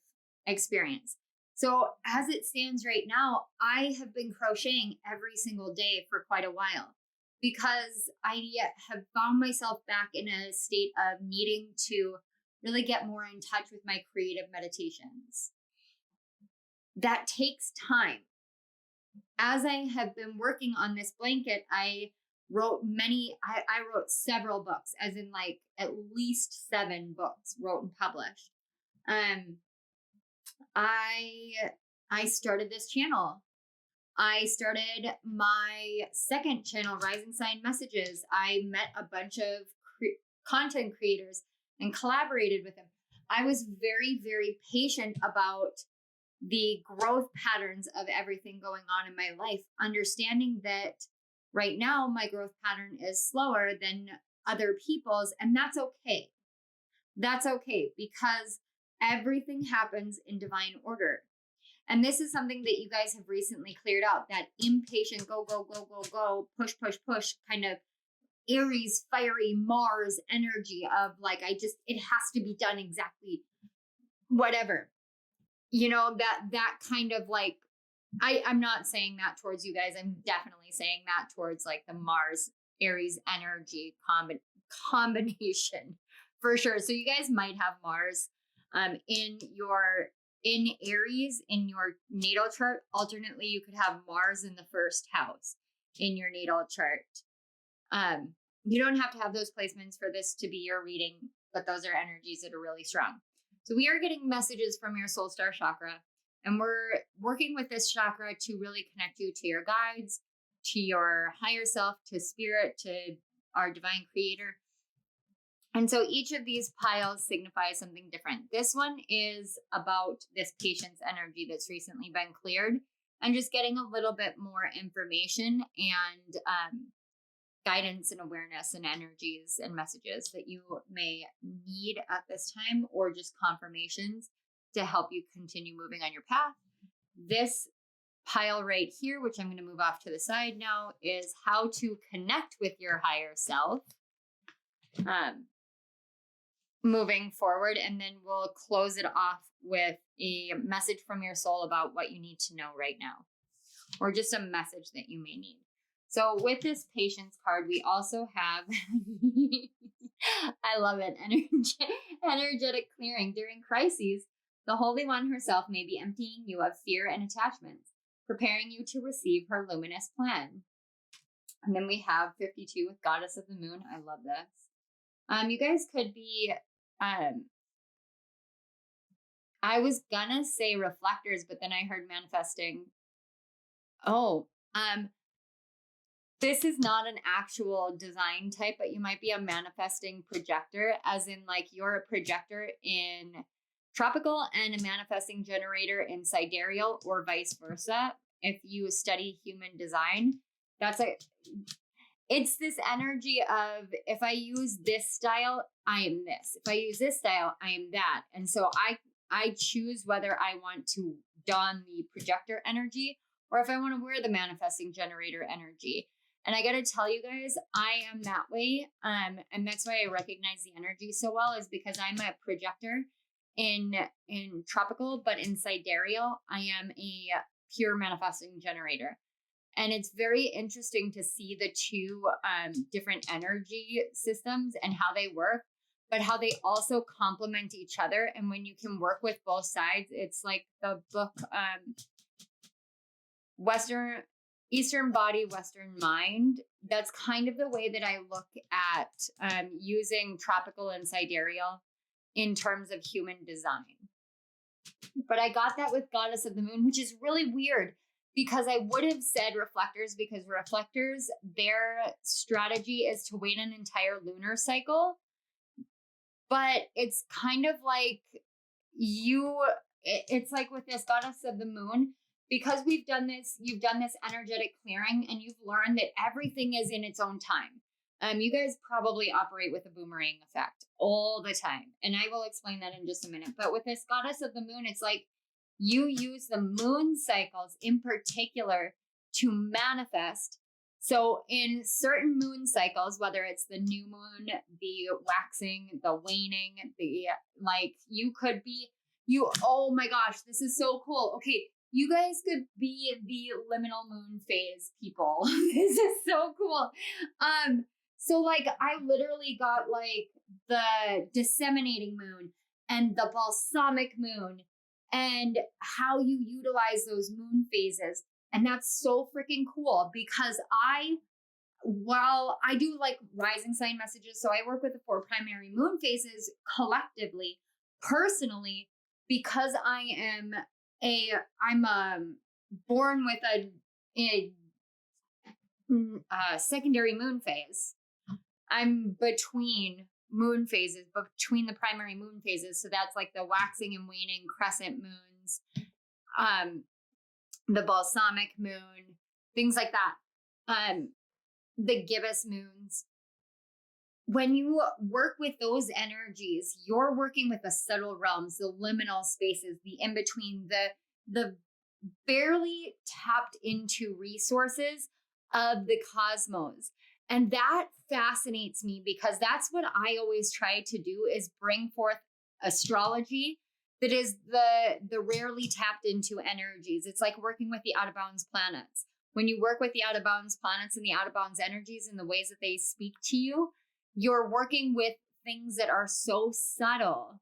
experience. So as it stands right now, I have been crocheting every single day for quite a while. because I have found myself back in a state of needing to really get more in touch with my creative meditations. That takes time. As I have been working on this blanket, I wrote several books, as in like at least 7 books wrote and published. I started this channel. I started my second channel, Rising Sign Messages. I met a bunch of content creators and collaborated with them. I was very, very patient about the growth patterns of everything going on in my life, understanding that right now my growth pattern is slower than other people's, and that's okay. That's okay, because everything happens in divine order. And this is something that you guys have recently cleared out, that impatient, go, go, go, go, go, push, push, push, kind of Aries, fiery Mars energy of like, it has to be done exactly whatever. You know, that kind of like, I'm not saying that towards you guys. I'm definitely saying that towards like the Mars Aries energy combination for sure. So you guys might have Mars in Aries in your natal chart. Alternately, you could have Mars in the first house in your natal chart. You don't have to have those placements for this to be your reading, but those are energies that are really strong. So we are getting messages from your soul star chakra, and we're working with this chakra to really connect you to your guides, to your higher self, to spirit, to our divine creator. And so each of these piles signifies something different. This one is about this patience energy that's recently been cleared, and just getting a little bit more information and guidance and awareness and energies and messages that you may need at this time, or just confirmations to help you continue moving on your path. This pile right here, which I'm going to move off to the side now, is how to connect with your higher self moving forward. And then we'll close it off with a message from your soul about what you need to know right now, or just a message that you may need. So with this patience card, we also have, I love it, energetic clearing. During crises, the Holy One herself may be emptying you of fear and attachments, preparing you to receive her luminous plan. And then we have 52 with Goddess of the Moon. I love this. You guys could be, I was gonna say reflectors, but then I heard manifesting. This is not an actual design type, but you might be a manifesting projector, as in like you're a projector in tropical and a manifesting generator in sidereal, or vice versa. If you study human design, it's this energy of, if I use this style, I am this. If I use this style, I am that. And so I choose whether I want to don the projector energy, or if I want to wear the manifesting generator energy. And I got to tell you guys, I am that way. And that's why I recognize the energy so well, is because I'm a projector in tropical, but in sidereal, I am a pure manifesting generator. And it's very interesting to see the two different energy systems and how they work, but how they also complement each other. And when you can work with both sides, it's like the book, Eastern Body, Western Mind. That's kind of the way that I look at using tropical and sidereal in terms of human design. But I got that with Goddess of the Moon, which is really weird, because I would have said reflectors, because reflectors, their strategy is to wait an entire lunar cycle. But it's kind of like it's like with this Goddess of the Moon, because you've done this energetic clearing, and you've learned that everything is in its own time. You guys probably operate with a boomerang effect all the time. And I will explain that in just a minute. But with this Goddess of the Moon, it's like you use the moon cycles in particular to manifest. So in certain moon cycles, whether it's the new moon, the waxing, the waning, oh my gosh, this is so cool. Okay, You guys could be the liminal moon phase people. This is so cool. So like I literally got like the disseminating moon and the balsamic moon and how you utilize those moon phases. And that's so freaking cool because while I do like rising sign messages, so I work with the 4 primary moon phases collectively, personally, because I'm born with a secondary moon phase. I'm between moon phases, between the primary moon phases. So that's like the waxing and waning crescent moons, the balsamic moon, things like that. The gibbous moons. When you work with those energies, you're working with the subtle realms, the liminal spaces, the in-between, the barely tapped into resources of the cosmos. And that fascinates me because that's what I always try to do, is bring forth astrology that is the rarely tapped into energies. It's like working with the out of bounds planets. When you work with the out of bounds planets and the out of bounds energies and the ways that they speak to you, you're working with things that are so subtle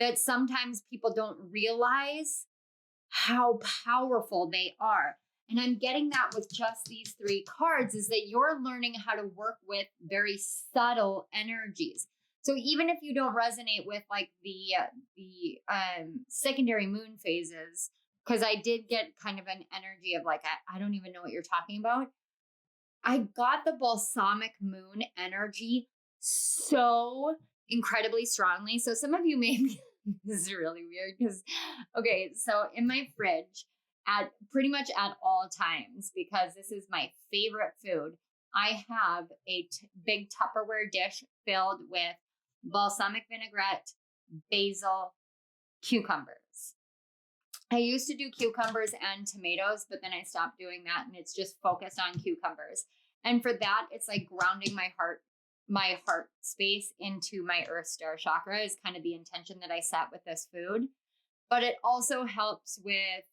that sometimes people don't realize how powerful they are. And I'm getting that with just these 3 cards, is that you're learning how to work with very subtle energies. So even if you don't resonate with like the secondary moon phases, because I did get kind of an energy of like, I don't even know what you're talking about. I got the balsamic moon energy so incredibly strongly. So some of you may be, this is really weird because, okay, so in my fridge at pretty much at all times, because this is my favorite food, I have a big Tupperware dish filled with balsamic vinaigrette, basil, cucumbers. I used to do cucumbers and tomatoes, but then I stopped doing that and it's just focused on cucumbers. And for that, it's like grounding my heart space into my Earth Star chakra is kind of the intention that I set with this food. But it also helps with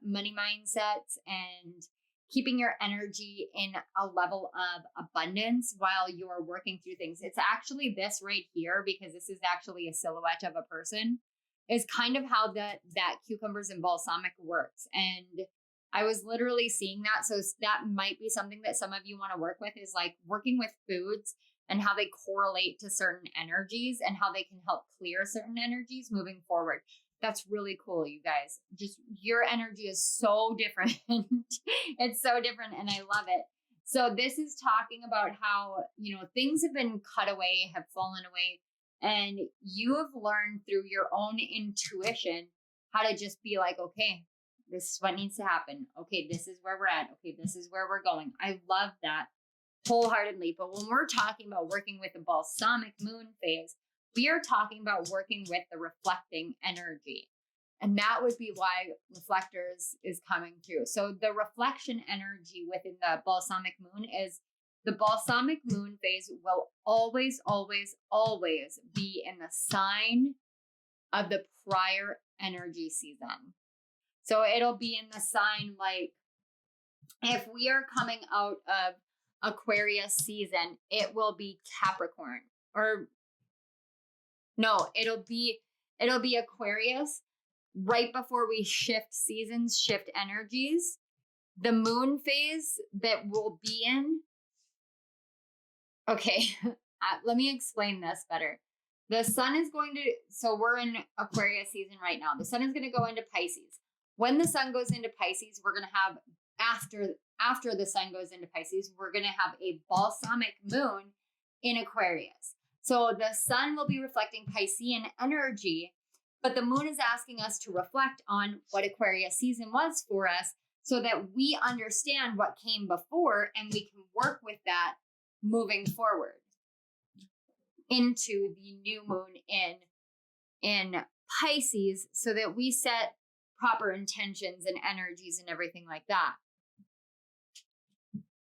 money mindsets and keeping your energy in a level of abundance while you're working through things. It's actually this right here, because this is actually a silhouette of a person, is kind of how that cucumbers and balsamic works. And I was literally seeing that. So that might be something that some of you want to work with, is like working with foods and how they correlate to certain energies and how they can help clear certain energies moving forward. That's really cool, you guys. Just your energy is so different. It's so different and I love it. So this is talking about how, things have been cut away, have fallen away, and you have learned through your own intuition how to just be like, okay, this is what needs to happen. Okay, this is where we're at. Okay, this is where we're going. I love that wholeheartedly. But when we're talking about working with the balsamic moon phase, we are talking about working with the reflecting energy. And that would be why reflectors is coming through. So the reflection energy within the balsamic moon is the balsamic moon phase will always, always, always be in the sign of the prior energy season. So it'll be in the sign, like if we are coming out of Aquarius season, it will be Capricorn, or no, it'll be Aquarius right before we shift seasons, shift energies. The moon phase that we'll be in. Okay, let me explain this better. The sun is going to, so we're in Aquarius season right now. The sun is going to go into Pisces. When the sun goes into Pisces, we're going to have, after the sun goes into Pisces, we're going to have a balsamic moon in Aquarius. So the sun will be reflecting Piscean energy, but the moon is asking us to reflect on what Aquarius season was for us so that we understand what came before and we can work with that moving forward into the new moon in Pisces, so that we set proper intentions and energies and everything like that.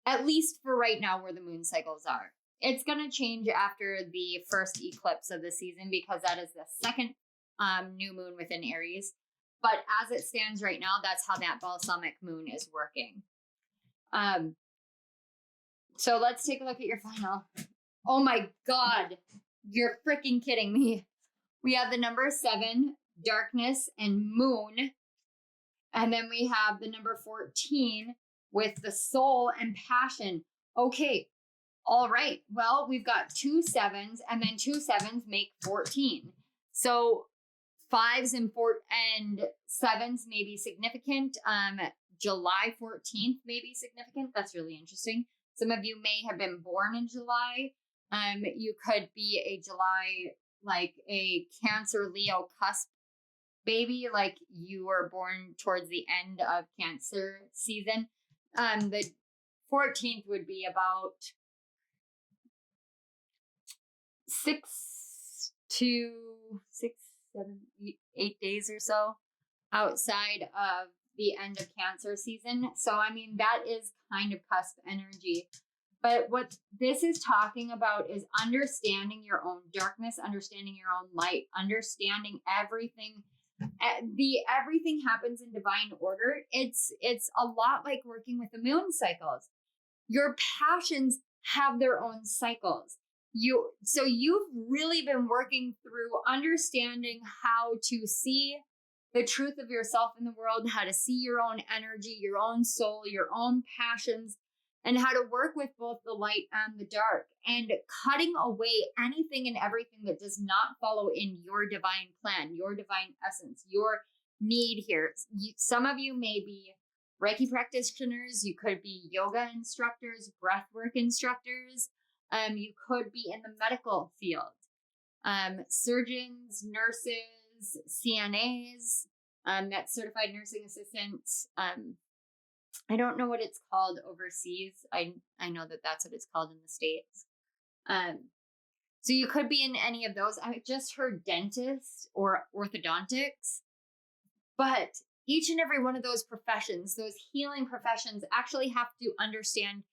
At least for right now, where the moon cycles are. It's going to change after the first eclipse of the season, because that is the second new moon within Aries. But as it stands right now, that's how that balsamic moon is working. So let's take a look at your final. Oh my God, you're freaking kidding me. We have the number 7, darkness and moon. And then we have the number 14 with the soul and passion. Okay. All right. Well, we've got 2 7s, and then 2 7s make 14. So 5s and 7s may be significant. July 14th may be significant. That's really interesting. Some of you may have been born in July. You could be a July, like a Cancer Leo cusp baby, like you were born towards the end of Cancer season. The 14th would be about 6 to 7, 8 days or so outside of the end of Cancer season. So, I mean, that is kind of cusp energy. But what this is talking about is understanding your own darkness, understanding your own light, understanding everything. Everything happens in divine order. It's a lot like working with the moon cycles. Your passions have their own cycles. So you've really been working through understanding how to see the truth of yourself in the world, how to see your own energy, your own soul, your own passions, and how to work with both the light and the dark, and cutting away anything and everything that does not follow in your divine plan, your divine essence, your need here. Some of you may be Reiki practitioners. You could be yoga instructors, breathwork instructors. You could be in the medical field. Surgeons, nurses, CNAs, that's certified nursing assistants. I don't know what it's called overseas. I know that that's what it's called in the States. So you could be in any of those. I just heard dentist or orthodontics, but each and every one of those professions, those healing professions, actually have to understand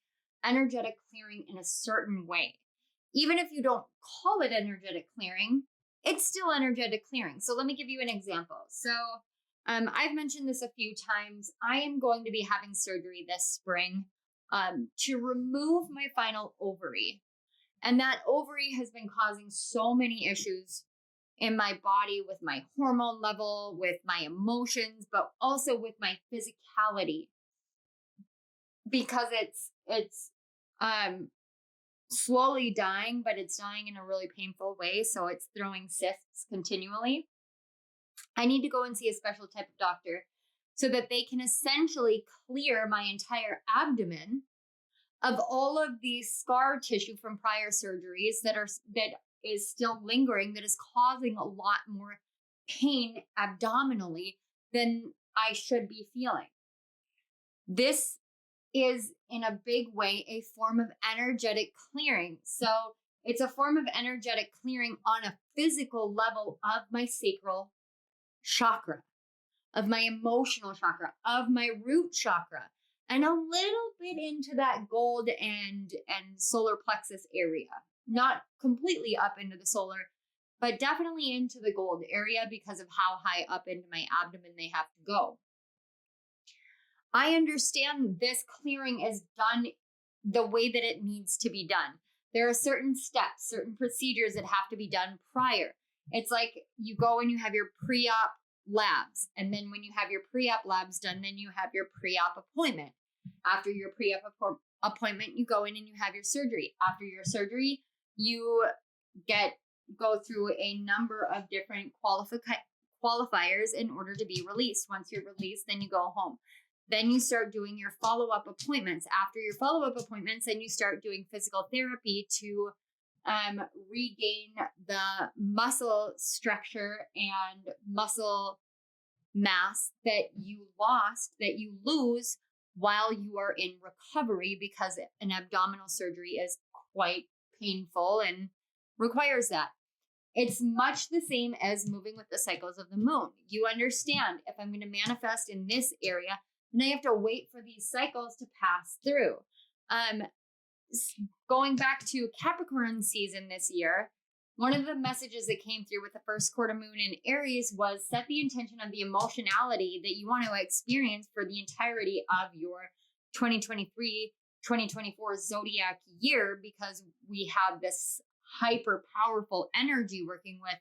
energetic clearing in a certain way. Even if you don't call it energetic clearing, it's still energetic clearing. So let me give you an example. So I've mentioned this a few times. I am going to be having surgery this spring to remove my final ovary. And that ovary has been causing so many issues in my body with my hormone level, with my emotions, but also with my physicality. Because it's slowly dying, but it's dying in a really painful way. So it's throwing cysts continually. I need to go and see a special type of doctor so that they can essentially clear my entire abdomen of all of the scar tissue from prior surgeries that is still lingering, that is causing a lot more pain abdominally than I should be feeling. This is in a big way a form of energetic clearing. So it's a form of energetic clearing on a physical level of my sacral chakra, of my emotional chakra, of my root chakra, and a little bit into that gold and solar plexus area. Not completely up into the solar, but definitely into the gold area because of how high up into my abdomen they have to go. I understand this clearing is done the way that it needs to be done. There are certain steps, certain procedures that have to be done prior. It's like you go and you have your pre-op labs. And then when you have your pre-op labs done, then you have your pre-op appointment. After your pre-op appointment, you go in and you have your surgery. After your surgery, you go through a number of different qualifiers in order to be released. Once you're released, then you go home. Then you start doing your follow-up appointments. After your follow-up appointments, then you start doing physical therapy to regain the muscle structure and muscle mass that you lost, that you lose while you are in recovery, because an abdominal surgery is quite painful and requires that. It's much the same as moving with the cycles of the moon. You understand, if I'm going to manifest in this area, then I have to wait for these cycles to pass through. Going back to Capricorn season this year, one of the messages that came through with the first quarter moon in Aries was set the intention of the emotionality that you want to experience for the entirety of your 2023-2024 zodiac year, because we have this hyper powerful energy working with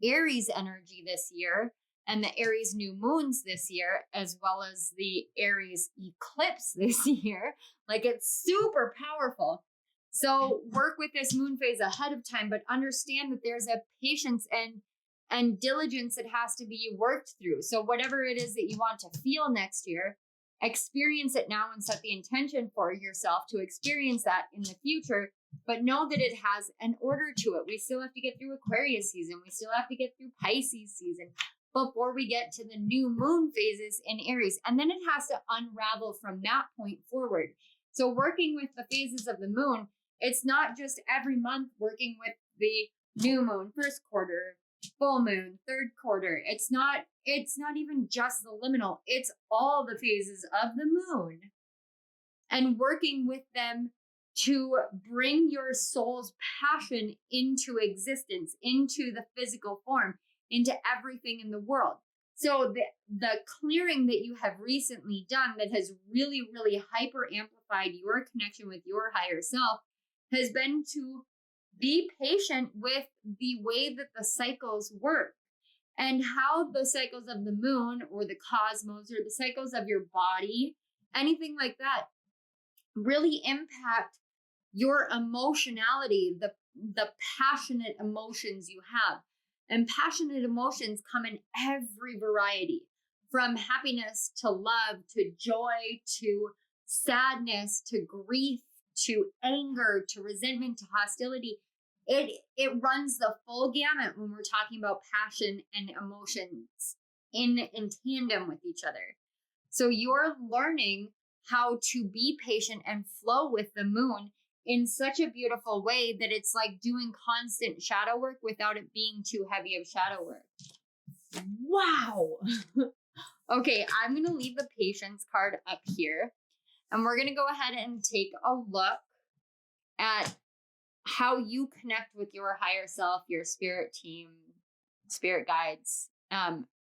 Aries energy this year, and the Aries new moons this year, as well as the Aries eclipse this year. Like, it's super powerful. So work with this moon phase ahead of time, but understand that there's a patience and diligence that has to be worked through. So whatever it is that you want to feel next year, experience it now and set the intention for yourself to experience that in the future, but know that it has an order to it. We still have to get through Aquarius season. We still have to get through Pisces season before we get to the new moon phases in Aries. And then it has to unravel from that point forward. So working with the phases of the moon, it's not just every month working with the new moon, first quarter, full moon, third quarter. It's not even just the liminal. It's all the phases of the moon, and working with them to bring your soul's passion into existence, into the physical form, into everything in the world. So the clearing that you have recently done that has really, really hyper amplified your connection with your higher self has been to be patient with the way that the cycles work, and how the cycles of the moon or the cosmos or the cycles of your body, anything like that, really impact your emotionality, the passionate emotions you have. And passionate emotions come in every variety, from happiness to love to joy to sadness to grief to anger to resentment to hostility. It runs the full gamut when we're talking about passion and emotions in tandem with each other. So you're learning how to be patient and flow with the moon in such a beautiful way that it's like doing constant shadow work without it being too heavy of shadow work. Wow. Okay, I'm going to leave the patience card up here, and we're going to go ahead and take a look at how you connect with your higher self, your spirit team, spirit guides,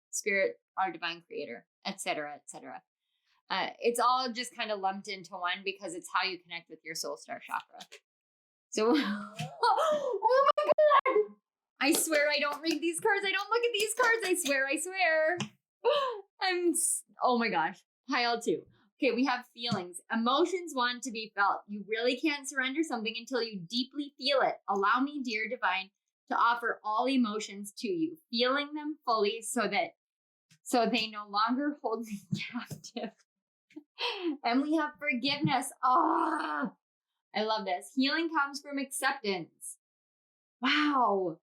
spirit, our divine creator, etc., etc. It's all just kind of lumped into one because it's how you connect with your soul star chakra. So, oh my God! I swear I don't read these cards. I don't look at these cards. I swear. Oh my gosh. Pile 2. Okay, we have feelings. Emotions want to be felt. You really can't surrender something until you deeply feel it. Allow me, dear divine, to offer all emotions to you, feeling them fully so they no longer hold me captive. And we have forgiveness. Oh, I love this. Healing comes from acceptance. Wow.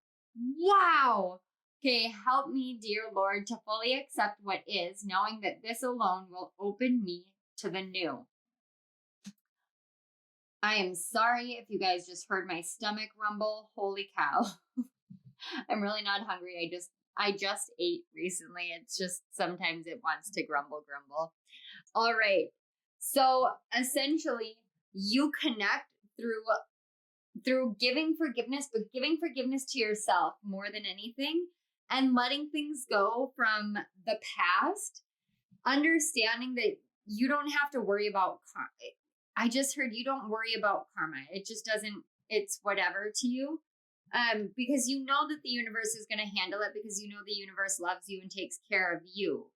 Okay, help me, dear Lord, to fully accept what is, knowing that this alone will open me to the new. I am sorry if you guys just heard my stomach rumble. Holy cow. I'm really not hungry. I just ate recently. It's just sometimes it wants to grumble. All right. So essentially you connect through giving forgiveness, but giving forgiveness to yourself more than anything, and letting things go from the past, understanding that you don't have to worry about karma. I just heard you don't worry about karma. It just doesn't, it's whatever to you. Because you know that the universe is going to handle it, because you know the universe loves you and takes care of you.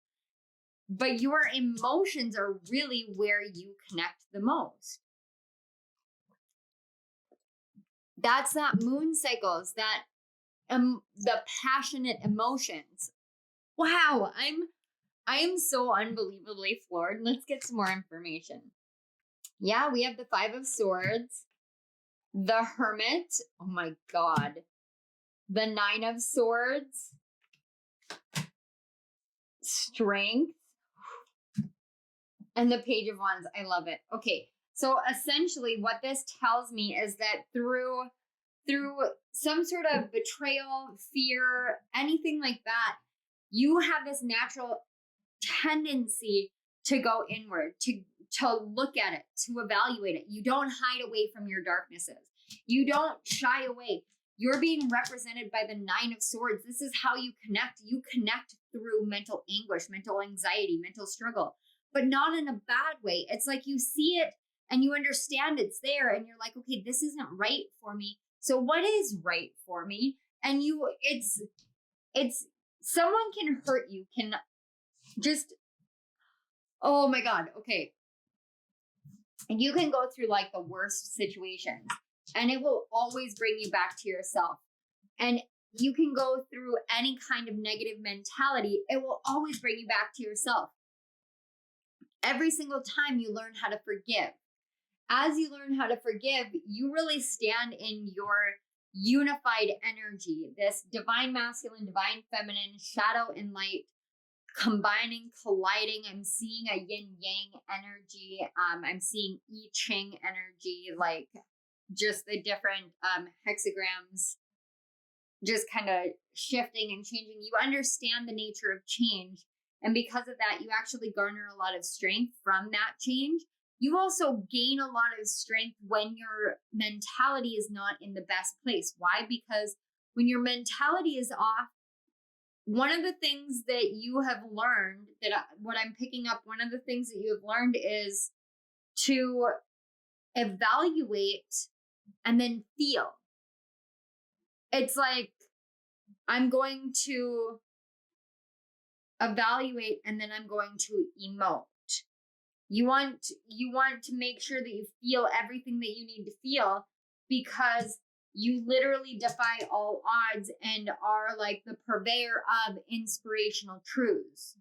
But your emotions are really where you connect the most. That's that moon cycles, that the passionate emotions. Wow, I am so unbelievably floored. Let's get some more information. Yeah, we have the 5 of Swords, the Hermit. Oh my God. The 9 of Swords, Strength, and the Page of Wands. I love it. Okay, so essentially what this tells me is that through some sort of betrayal, fear, anything like that, you have this natural tendency to go inward, to look at it, to evaluate it. You don't hide away from your darknesses. You don't shy away. You're being represented by the 9 of Swords. This is how you connect. You connect through mental anguish, mental anxiety, mental struggle, but not in a bad way. It's like you see it and you understand it's there and you're like, okay, this isn't right for me. So what is right for me? And it's someone can hurt you, can just, oh my God. Okay. And you can go through like the worst situations and it will always bring you back to yourself. And you can go through any kind of negative mentality. It will always bring you back to yourself. Every single time you learn how to forgive. As you learn how to forgive, you really stand in your unified energy, this divine masculine, divine feminine, shadow and light, combining, colliding. I'm seeing a yin yang energy. I'm seeing I Ching energy, like just the different hexagrams just kind of shifting and changing. You understand the nature of change. And because of that, you actually garner a lot of strength from that change. You also gain a lot of strength when your mentality is not in the best place. Why? Because when your mentality is off, one of the things that you have learned, what I'm picking up, one of the things that you have learned is to evaluate and then feel. It's like, I'm going to evaluate and then I'm going to emote. You want to make sure that you feel everything that you need to feel, because you literally defy all odds and are like the purveyor of inspirational truths.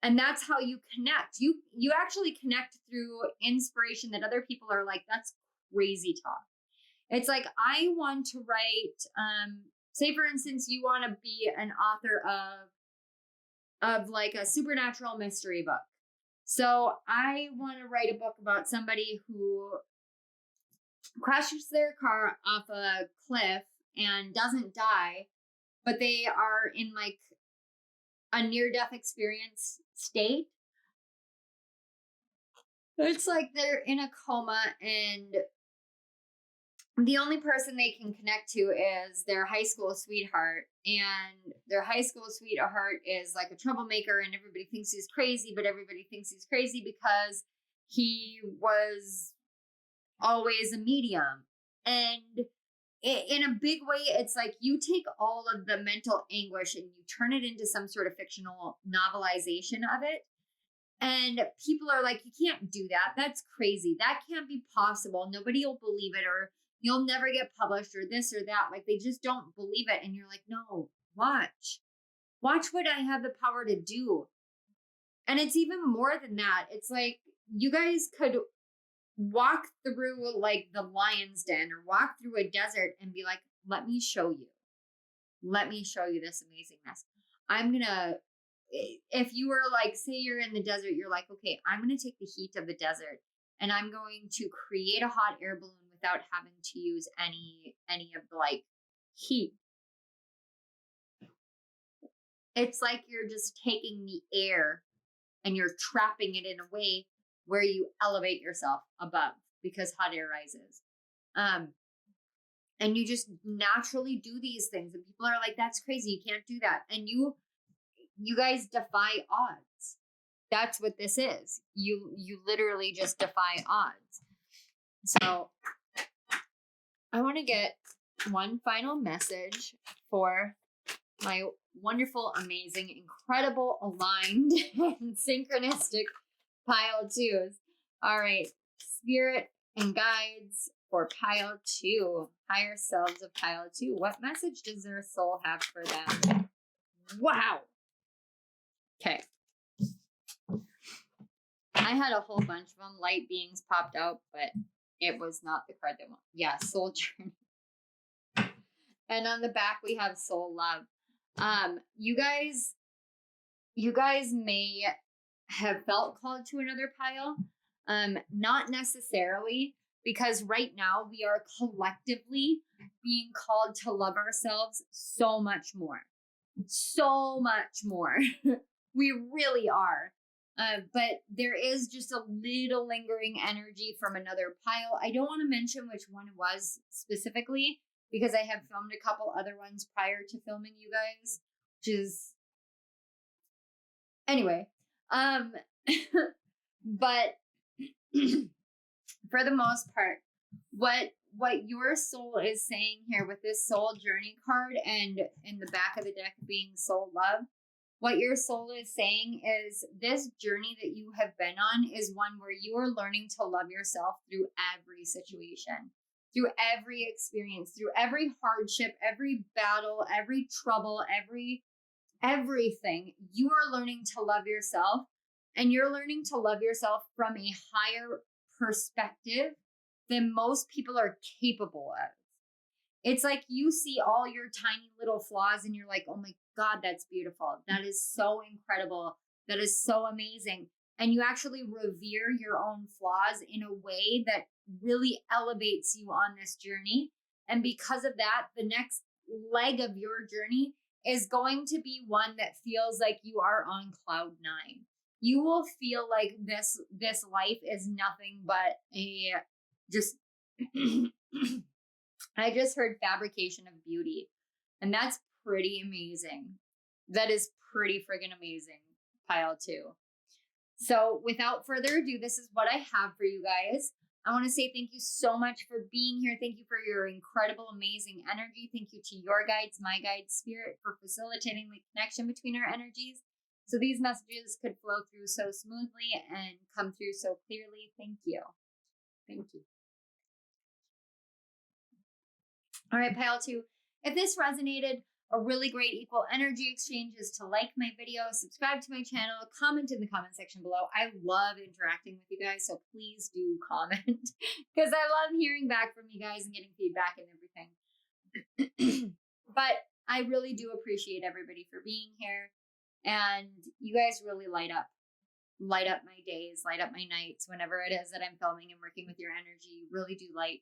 And that's how you connect. You actually connect through inspiration that other people are like, that's crazy talk. It's like, I want to write, say for instance, you want to be an author of like a supernatural mystery book. So I want to write a book about somebody who crashes their car off a cliff and doesn't die, but they are in like a near-death experience state. It's like they're in a coma and the only person they can connect to is their high school sweetheart. And their high school sweetheart is like a troublemaker and everybody thinks he's crazy, but everybody thinks he's crazy because he was always a medium. And in a big way, it's like you take all of the mental anguish and you turn it into some sort of fictional novelization of it. And people are like, you can't do that. That's crazy. That can't be possible. Nobody will believe it, or you'll never get published, or this or that. Like, they just don't believe it. And you're like, no, watch what I have the power to do. And it's even more than that. It's like, you guys could walk through like the lion's den or walk through a desert and be like, let me show you this amazingness. If you were like, say you're in the desert, you're like, okay, I'm going to take the heat of the desert and I'm going to create a hot air balloon without having to use any of the like heat. It's like you're just taking the air and you're trapping it in a way where you elevate yourself above, because hot air rises. And you just naturally do these things and people are like, that's crazy. You can't do that. And you guys defy odds. That's what this is. You literally just defy odds. So I want to get one final message for my wonderful, amazing, incredible, aligned, and synchronistic pile 2s. All right. Spirit and guides for pile 2. Higher selves of pile 2. What message does their soul have for them? Wow. Okay. I had a whole bunch of them. Light beings popped out, but it was not the card they want. Yeah, soul journey. And on the back we have soul love. You guys may have felt called to another pile. Not necessarily, because right now we are collectively being called to love ourselves so much more. So much more. We really are. But there is just a little lingering energy from another pile. I don't want to mention which one it was specifically, because I have filmed a couple other ones prior to filming you guys, which is, anyway, but for the most part, what your soul is saying here with this soul journey card and in the back of the deck being soul love, what your soul is saying is this journey that you have been on is one where you are learning to love yourself through every situation, through every experience, through every hardship, every battle, every trouble, everything. You are learning to love yourself, and you're learning to love yourself from a higher perspective than most people are capable of. It's like you see all your tiny little flaws and you're like, oh my God, that's beautiful. That is so incredible. That is so amazing. And you actually revere your own flaws in a way that really elevates you on this journey. And because of that, the next leg of your journey is going to be one that feels like you are on cloud 9. You will feel like this life is nothing but a just I just heard fabrication of beauty, and that's pretty amazing. That is pretty friggin' amazing, pile 2. So without further ado, this is what I have for you guys. I want to say thank you so much for being here. Thank you for your incredible, amazing energy. Thank you to your guides, my guide, spirit, for facilitating the connection between our energies, so these messages could flow through so smoothly and come through so clearly. Thank you. Thank you. All right, pile 2. If this resonated, a really great equal energy exchange is to like my video, subscribe to my channel, comment in the comment section below. I love interacting with you guys, so please do comment because I love hearing back from you guys and getting feedback and everything. But I really do appreciate everybody for being here, and you guys really light up my days, light up my nights, whenever it is that I'm filming and working with your energy. You really do light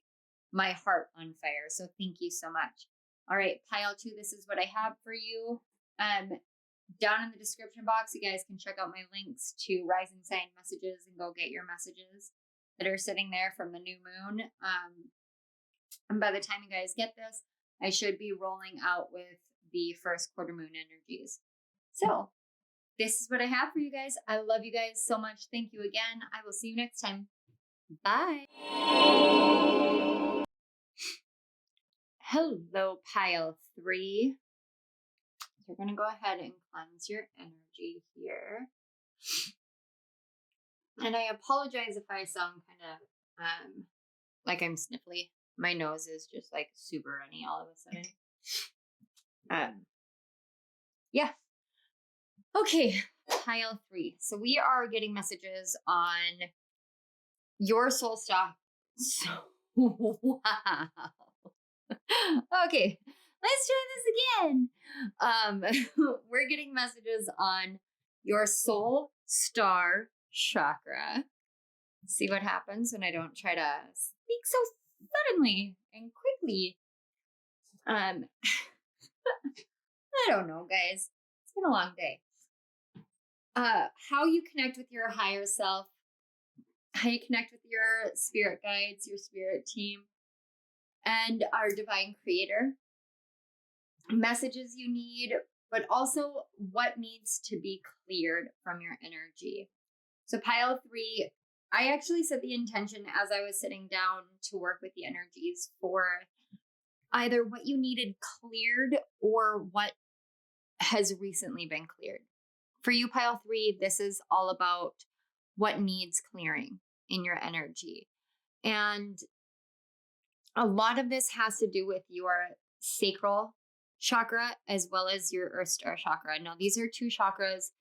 my heart on fire. So thank you so much. All right, pile 2, this is what I have for you. Down in the description box, you guys can check out my links to rising sign messages and go get your messages that are sitting there from the new moon. And by the time you guys get this, I should be rolling out with the first quarter moon energies. So this is what I have for you guys. I love you guys so much. Thank you again. I will see you next time. Bye. Hello, pile 3. You're going to go ahead and cleanse your energy here. And I apologize if I sound kind of like I'm sniffly. My nose is just like super runny all of a sudden. Yeah. Okay, pile 3. So we are getting messages on your soul stock. So, wow. Okay, let's try this again. We're getting messages on your soul star chakra. See what happens when I don't try to speak so suddenly and quickly. I don't know, guys. It's been a long day. How you connect with your higher self, how you connect with your spirit guides, your spirit team, and our divine creator. Messages you need, but also what needs to be cleared from your energy. So pile 3, I actually set the intention as I was sitting down to work with the energies for either what you needed cleared or what has recently been cleared. For you, pile 3, this is all about what needs clearing in your energy. And a lot of this has to do with your sacral chakra as well as your earth star chakra. Now, these are 2 chakras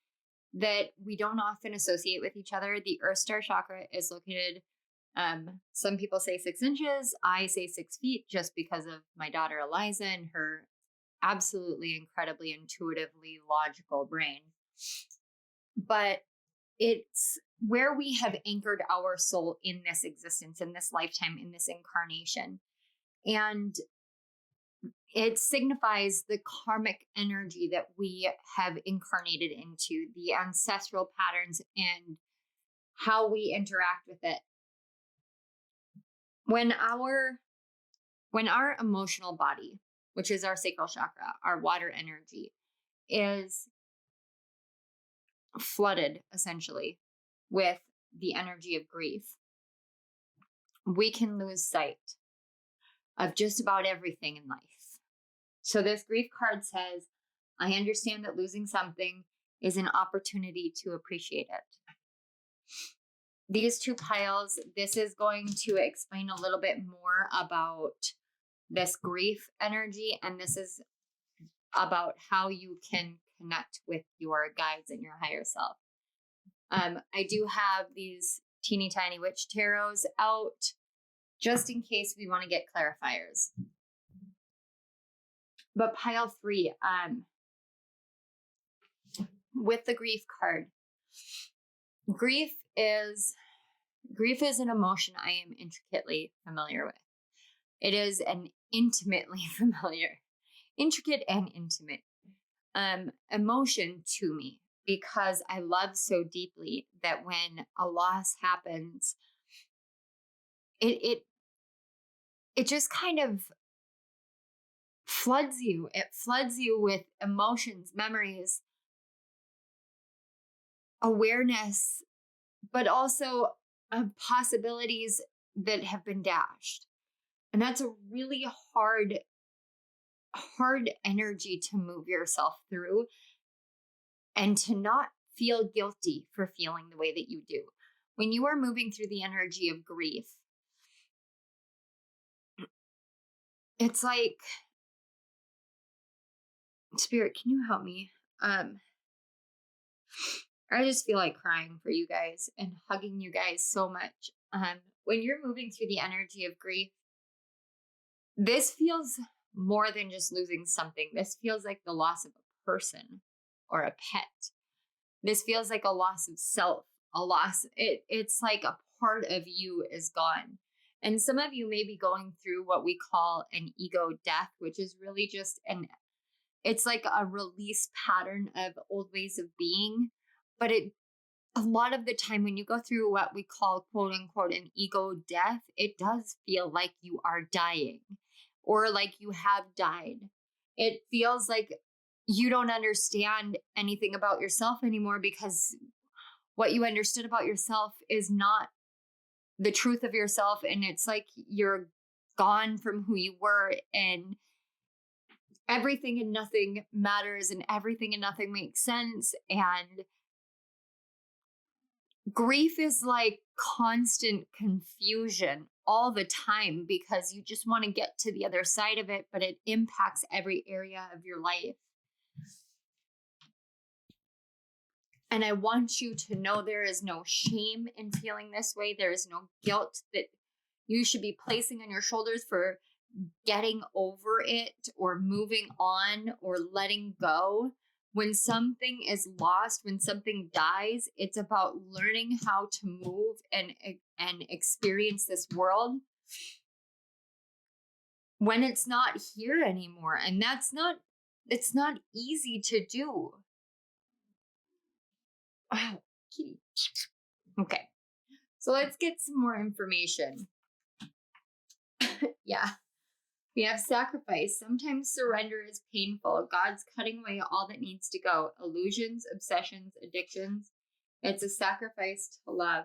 that we don't often associate with each other. The earth star chakra is located, some people say 6 inches. I say 6 feet just because of my daughter Eliza and her absolutely incredibly intuitively logical brain. But it's where we have anchored our soul in this existence, in this lifetime, in this incarnation. And it signifies the karmic energy that we have incarnated into, the ancestral patterns and how we interact with it. When our when our emotional body, which is our sacral chakra, our water energy, is flooded essentially with the energy of grief, we can lose sight of just about everything in life. So this grief card says, I understand that losing something is an opportunity to appreciate it. These two piles, this is going to explain a little bit more about this grief energy, and this is about how you can connect with your guides and your higher self. I do have these teeny tiny witch tarots out just in case we want to get clarifiers. But pile 3, with the grief card, grief is an emotion I am intricately familiar with. It is an intimately familiar, intricate and intimate emotion to me, because I love so deeply that when a loss happens, it just kind of floods you. It floods you with emotions, memories, awareness, but also possibilities that have been dashed. And that's a really hard energy to move yourself through, and to not feel guilty for feeling the way that you do. When you are moving through the energy of grief, it's like, Spirit, can you help me? I just feel like crying for you guys and hugging you guys so much. When you're moving through the energy of grief, this feels more than just losing something. This feels like the loss of a person or a pet. This feels like a loss of self, a loss. It's like a part of you is gone. And some of you may be going through what we call an ego death, which is really just it's like a release pattern of old ways of being. But a lot of the time when you go through what we call, quote unquote, an ego death, it does feel like you are dying, or like you have died. It feels like you don't understand anything about yourself anymore, because what you understood about yourself is not the truth of yourself. And it's like you're gone from who you were, and everything and nothing matters, and everything and nothing makes sense. And grief is like constant confusion all the time, because you just want to get to the other side of it, but it impacts every area of your life. And I want you to know there is no shame in feeling this way. There is no guilt that you should be placing on your shoulders for getting over it or moving on or letting go. When something is lost, when something dies, it's about learning how to move and experience this world when it's not here anymore. And it's not easy to do. Wow, kitty. Okay, so let's get some more information. Yeah. We have sacrifice. Sometimes surrender is painful. God's cutting away all that needs to go. Illusions, obsessions, addictions. It's a sacrifice to love.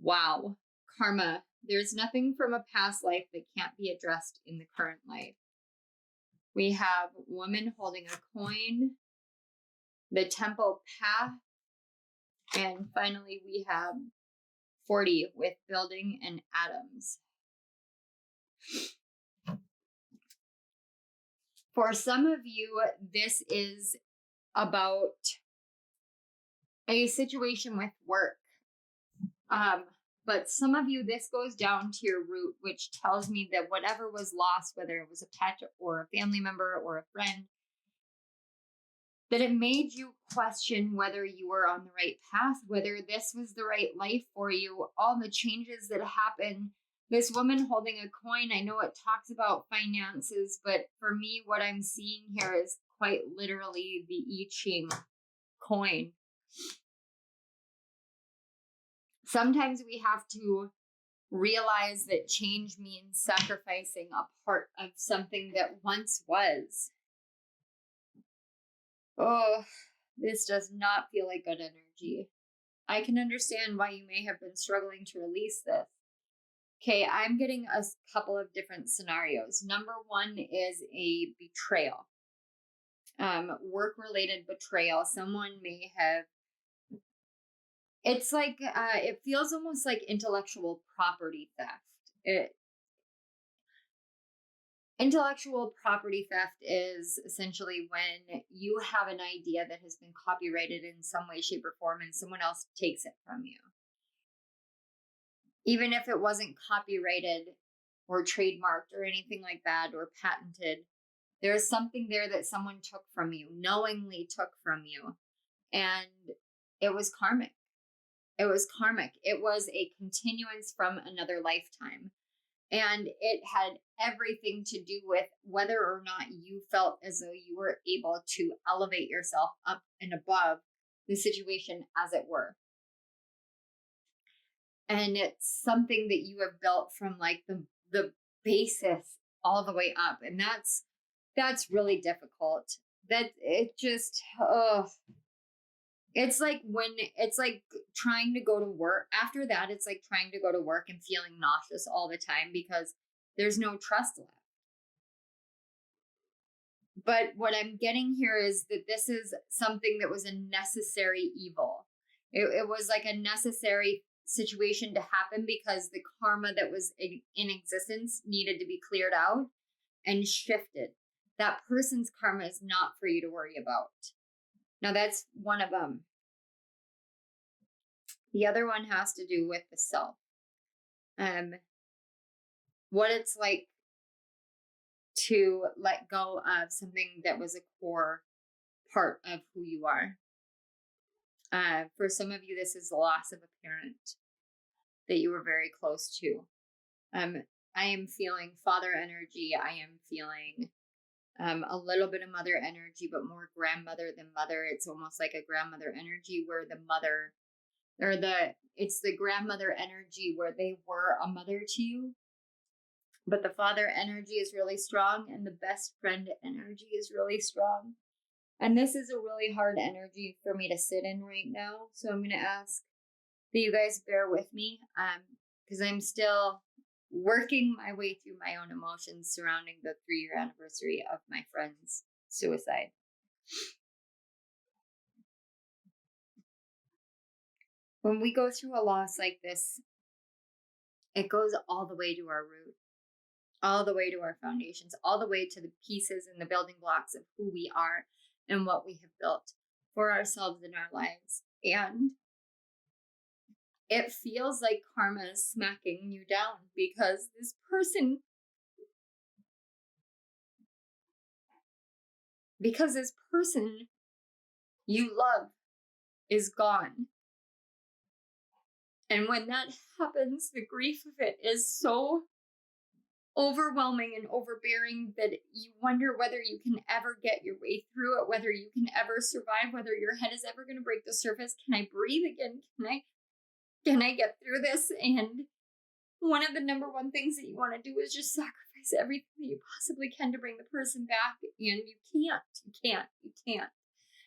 Wow. Karma. There's nothing from a past life that can't be addressed in the current life. We have woman holding a coin. The temple path. And finally, we have 40 with building and atoms. For some of you, this is about a situation with work. But some of you, this goes down to your root, which tells me that whatever was lost, whether it was a pet or a family member or a friend, that it made you question whether you were on the right path, whether this was the right life for you, all the changes that happen. This woman holding a coin, I know it talks about finances, but for me, what I'm seeing here is quite literally the I Ching coin. Sometimes we have to realize that change means sacrificing a part of something that once was. Oh, this does not feel like good energy. I can understand why you may have been struggling to release this. Okay, I'm getting a couple of different scenarios. Number one is a betrayal. Work-related betrayal. Someone may have, it's like, it feels almost like intellectual property theft. Intellectual property theft is essentially when you have an idea that has been copyrighted in some way, shape, or form, and someone else takes it from you. Even if it wasn't copyrighted or trademarked or anything like that or patented, there's something there that someone took from you, knowingly took from you. And it was karmic. It was karmic. It was a continuance from another lifetime. And it had everything to do with whether or not you felt as though you were able to elevate yourself up and above the situation, as it were. And it's something that you have built from like the basis all the way up. And that's really difficult. That it just, it's like trying to go to work. After that, it's like trying to go to work and feeling nauseous all the time because there's no trust left. But what I'm getting here is that this is something that was a necessary evil. It was like a necessary situation to happen because the karma that was in existence needed to be cleared out and shifted. That person's karma is not for you to worry about. Now that's one of them. The other one has to do with the self. What it's like to let go of something that was a core part of who you are. For some of you, this is the loss of a parent that you were very close to. I am feeling father energy. I am feeling a little bit of mother energy, but more grandmother than mother. It's almost like a grandmother energy where the mother, it's the grandmother energy where they were a mother to you. But the father energy is really strong and the best friend energy is really strong. And this is a really hard energy for me to sit in right now. So I'm going to ask that you guys bear with me because I'm still working my way through my own emotions surrounding the 3-year anniversary of my friend's suicide. When we go through a loss like this, it goes all the way to our root, all the way to our foundations, all the way to the pieces and the building blocks of who we are and what we have built for ourselves in our lives. And it feels like karma is smacking you down because this person you love is gone. And when that happens, the grief of it is so overwhelming and overbearing that you wonder whether you can ever get your way through it, whether you can ever survive, whether your head is ever going to break the surface. Can I breathe again? Can I get through this? And one of the number one things that you want to do is just sacrifice everything that you possibly can to bring the person back. And you can't.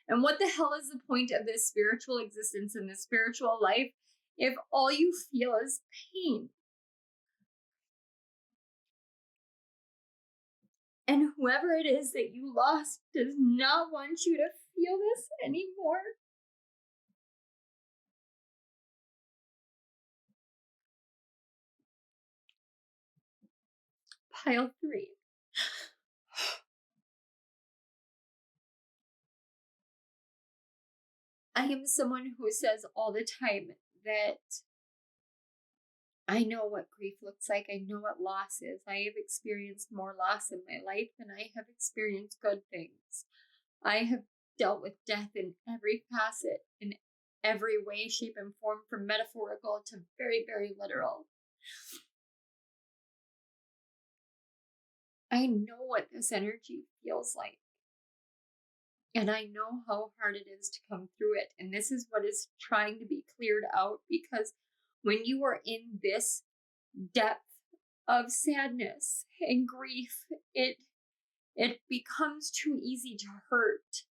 And what the hell is the point of this spiritual existence and this spiritual life if all you feel is pain? And whoever it is that you lost does not want you to feel this anymore. Pile 3. I am someone who says all the time that I know what grief looks like. I know what loss is. I have experienced more loss in my life than I have experienced good things. I have dealt with death in every facet, in every way, shape, and form, from metaphorical to very, very literal. I know what this energy feels like. And I know how hard it is to come through it. And this is what is trying to be cleared out, because when you are in this depth of sadness and grief, it becomes too easy to hurt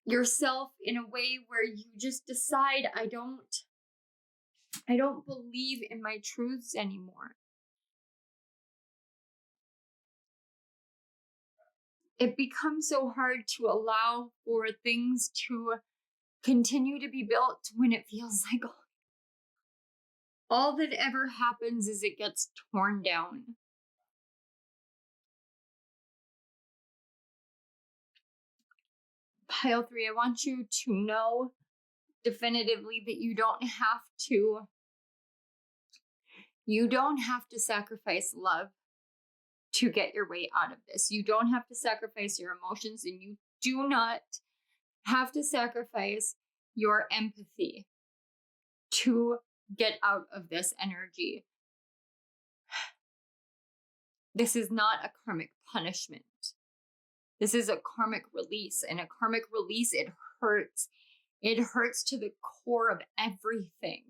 yourself in a way where you just decide, I don't believe in my truths anymore. It becomes so hard to allow for things to continue to be built when it feels like all that ever happens is it gets torn down. Pile 3, I want you to know definitively that you don't have to sacrifice love to get your way out of this. You don't have to sacrifice your emotions, and you do not have to sacrifice your empathy to get out of this energy. This is not a karmic punishment. This is a karmic release, and a karmic release, it hurts. It hurts to the core of everything.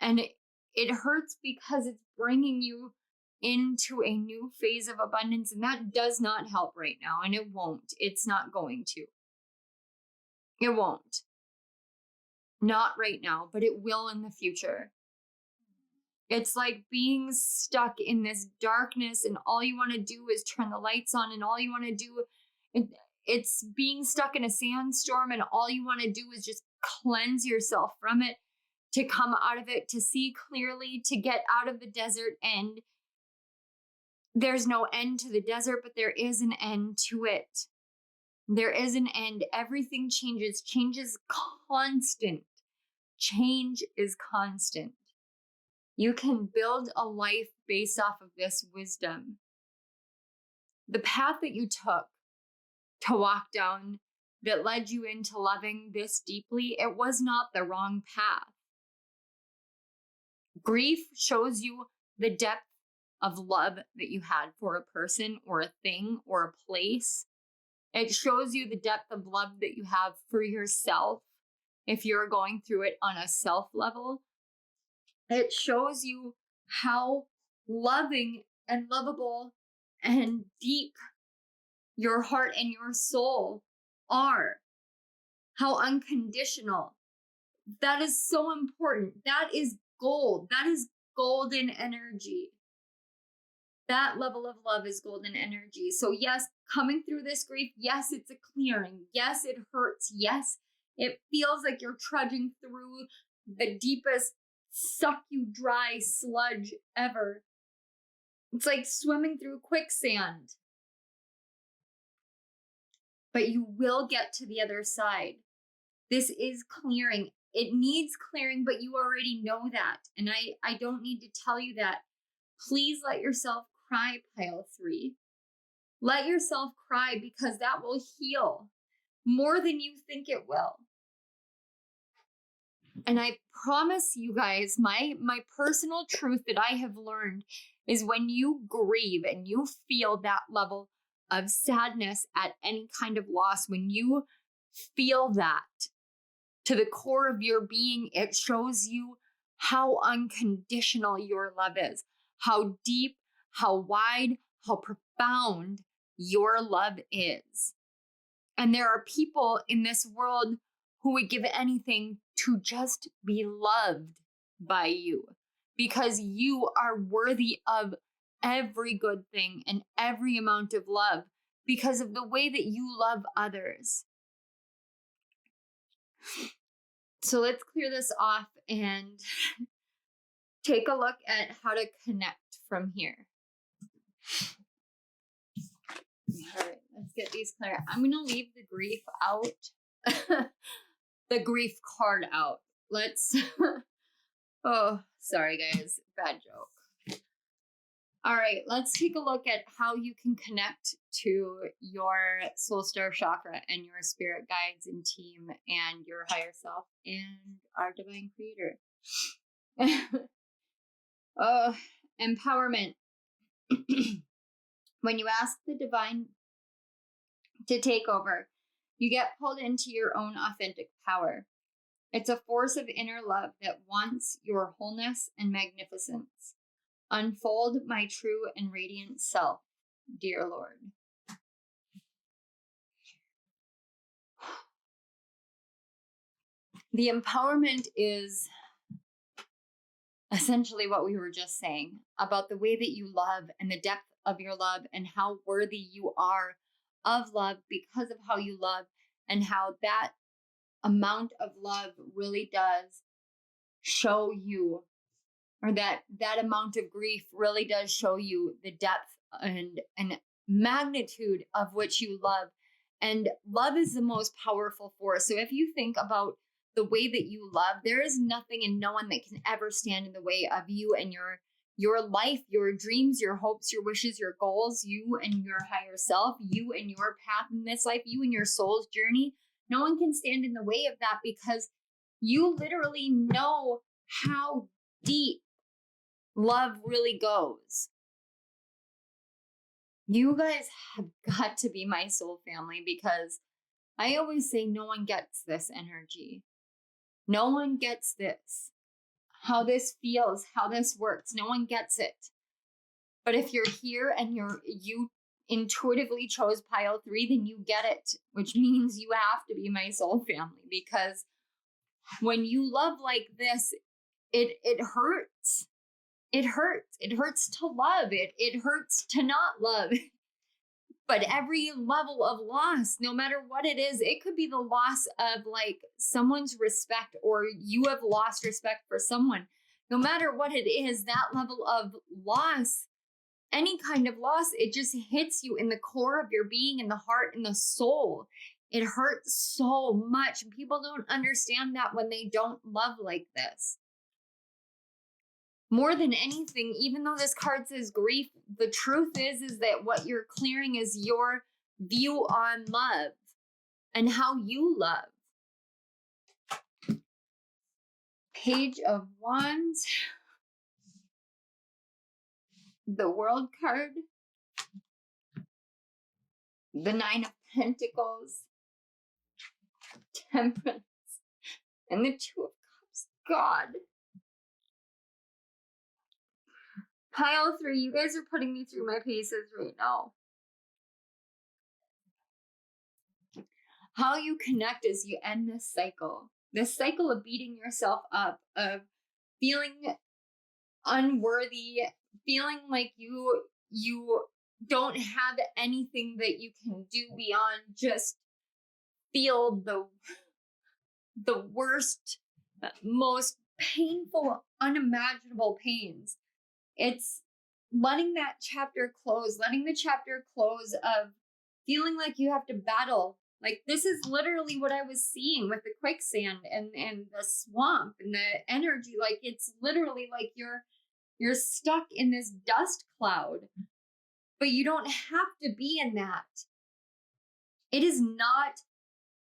And it hurts because it's bringing you into a new phase of abundance, and that does not help right now, and it won't. It's not going to. It won't. Not right now, but it will in the future. It's like being stuck in this darkness, and all you want to do is turn the lights on, and all you want to do, it's being stuck in a sandstorm, and all you want to do is just cleanse yourself from it, to come out of it, to see clearly, to get out of the desert. And there's no end to the desert, but there is an end to it. There is an end. Everything changes. Change is constant. Change is constant. You can build a life based off of this wisdom. The path that you took to walk down that led you into loving this deeply, it was not the wrong path. Grief shows you the depth of love that you had for a person or a thing or a place. It shows you the depth of love that you have for yourself if you're going through it on a self level. It shows you how loving and lovable and deep your heart and your soul are. How unconditional. That is so important. That is gold. That is golden energy. That level of love is golden energy. So yes, coming through this grief, yes, it's a clearing. Yes, it hurts. Yes, it feels like you're trudging through the deepest, suck you dry sludge ever. It's like swimming through quicksand. But you will get to the other side. This is clearing. It needs clearing, but you already know that. And I don't need to tell you that. Please let yourself cry, pile 3. Let yourself cry, because that will heal more than you think it will. And I promise you guys, my personal truth that I have learned is when you grieve and you feel that level of sadness at any kind of loss, when you feel that to the core of your being, it shows you how unconditional your love is, how deep, how wide, how profound your love is. And there are people in this world who would give anything to just be loved by you, because you are worthy of every good thing and every amount of love because of the way that you love others. So let's clear this off and take a look at how to connect from here. All right, let's get these clear. I'm going to leave the grief out. The grief card out. Let's, oh, sorry guys, bad joke. All right, let's take a look at how you can connect to your soul star chakra and your spirit guides and team and your higher self and our divine creator. Oh, empowerment. When you ask the divine to take over, you get pulled into your own authentic power. It's a force of inner love that wants your wholeness and magnificence. Unfold my true and radiant self, dear Lord. The empowerment is essentially what we were just saying about the way that you love and the depth of your love and how worthy you are of love because of how you love, and how that amount of love really does show you, or that amount of grief really does show you the depth and magnitude of which you love. And love is the most powerful force. So if you think about the way that you love, there is nothing and no one that can ever stand in the way of you and your life, your dreams, your hopes, your wishes, your goals, you and your higher self, you and your path in this life, you and your soul's journey. No one can stand in the way of that, because you literally know how deep love really goes. You guys have got to be my soul family, because I always say no one gets this energy. No one gets this. How this feels, how this works. No one gets it. But if you're here and you intuitively chose pile 3, then you get it, which means you have to be my soul family, because when you love like this, it hurts. It hurts. It hurts to love. It hurts to not love. But every level of loss, no matter what it is, it could be the loss of like someone's respect, or you have lost respect for someone. No matter what it is, that level of loss, any kind of loss, it just hits you in the core of your being, in the heart, in the soul. It hurts so much. People don't understand that when they don't love like this. More than anything, even though this card says grief, the truth is that what you're clearing is your view on love and how you love. Page of Wands. The World card. The 9 of Pentacles. Temperance. And the 2 of Cups. God. Pile 3, you guys are putting me through my paces right now. How you connect as you end this cycle of beating yourself up, of feeling unworthy, feeling like you don't have anything that you can do beyond just feel the worst, most painful, unimaginable pains. It's letting that chapter close, letting the chapter close of feeling like you have to battle. Like, this is literally what I was seeing with the quicksand and the swamp and the energy. Like, it's literally like you're stuck in this dust cloud, but you don't have to be in that. It is not,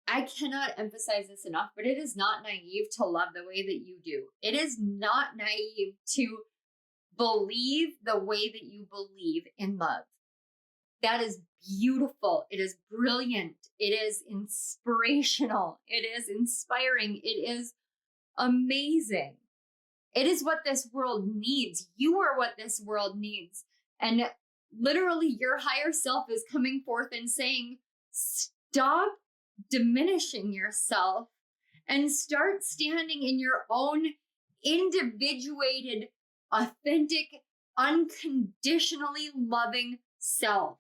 I cannot emphasize this enough, but it is not naive to love the way that you do. It is not naive to believe the way that you believe in love. That is beautiful. It is brilliant. It is inspirational. It is inspiring. It is amazing. It is what this world needs. You are what this world needs. And literally your higher self is coming forth and saying, stop diminishing yourself and start standing in your own individuated, authentic, unconditionally loving self.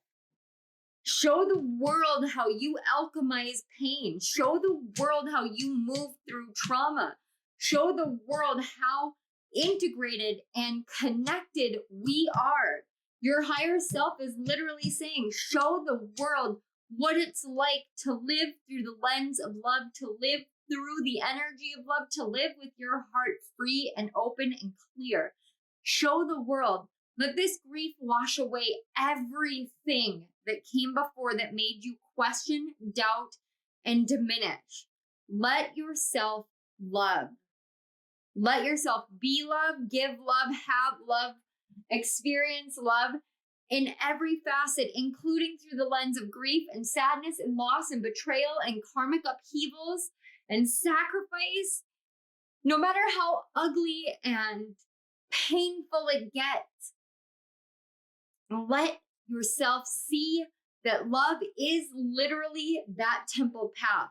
Show the world how you alchemize pain. Show the world how you move through trauma. Show the world how integrated and connected we are. Your higher self is literally saying, show the world what it's like to live through the lens of love, to live through the energy of love, to live with your heart free and open and clear. Show the world. Let this grief wash away everything that came before that made you question, doubt, and diminish. Let yourself love. Let yourself be love, give love, have love, experience love in every facet, including through the lens of grief and sadness and loss and betrayal and karmic upheavals and sacrifice No matter how ugly and painful it gets, let yourself see that love is literally that temple path.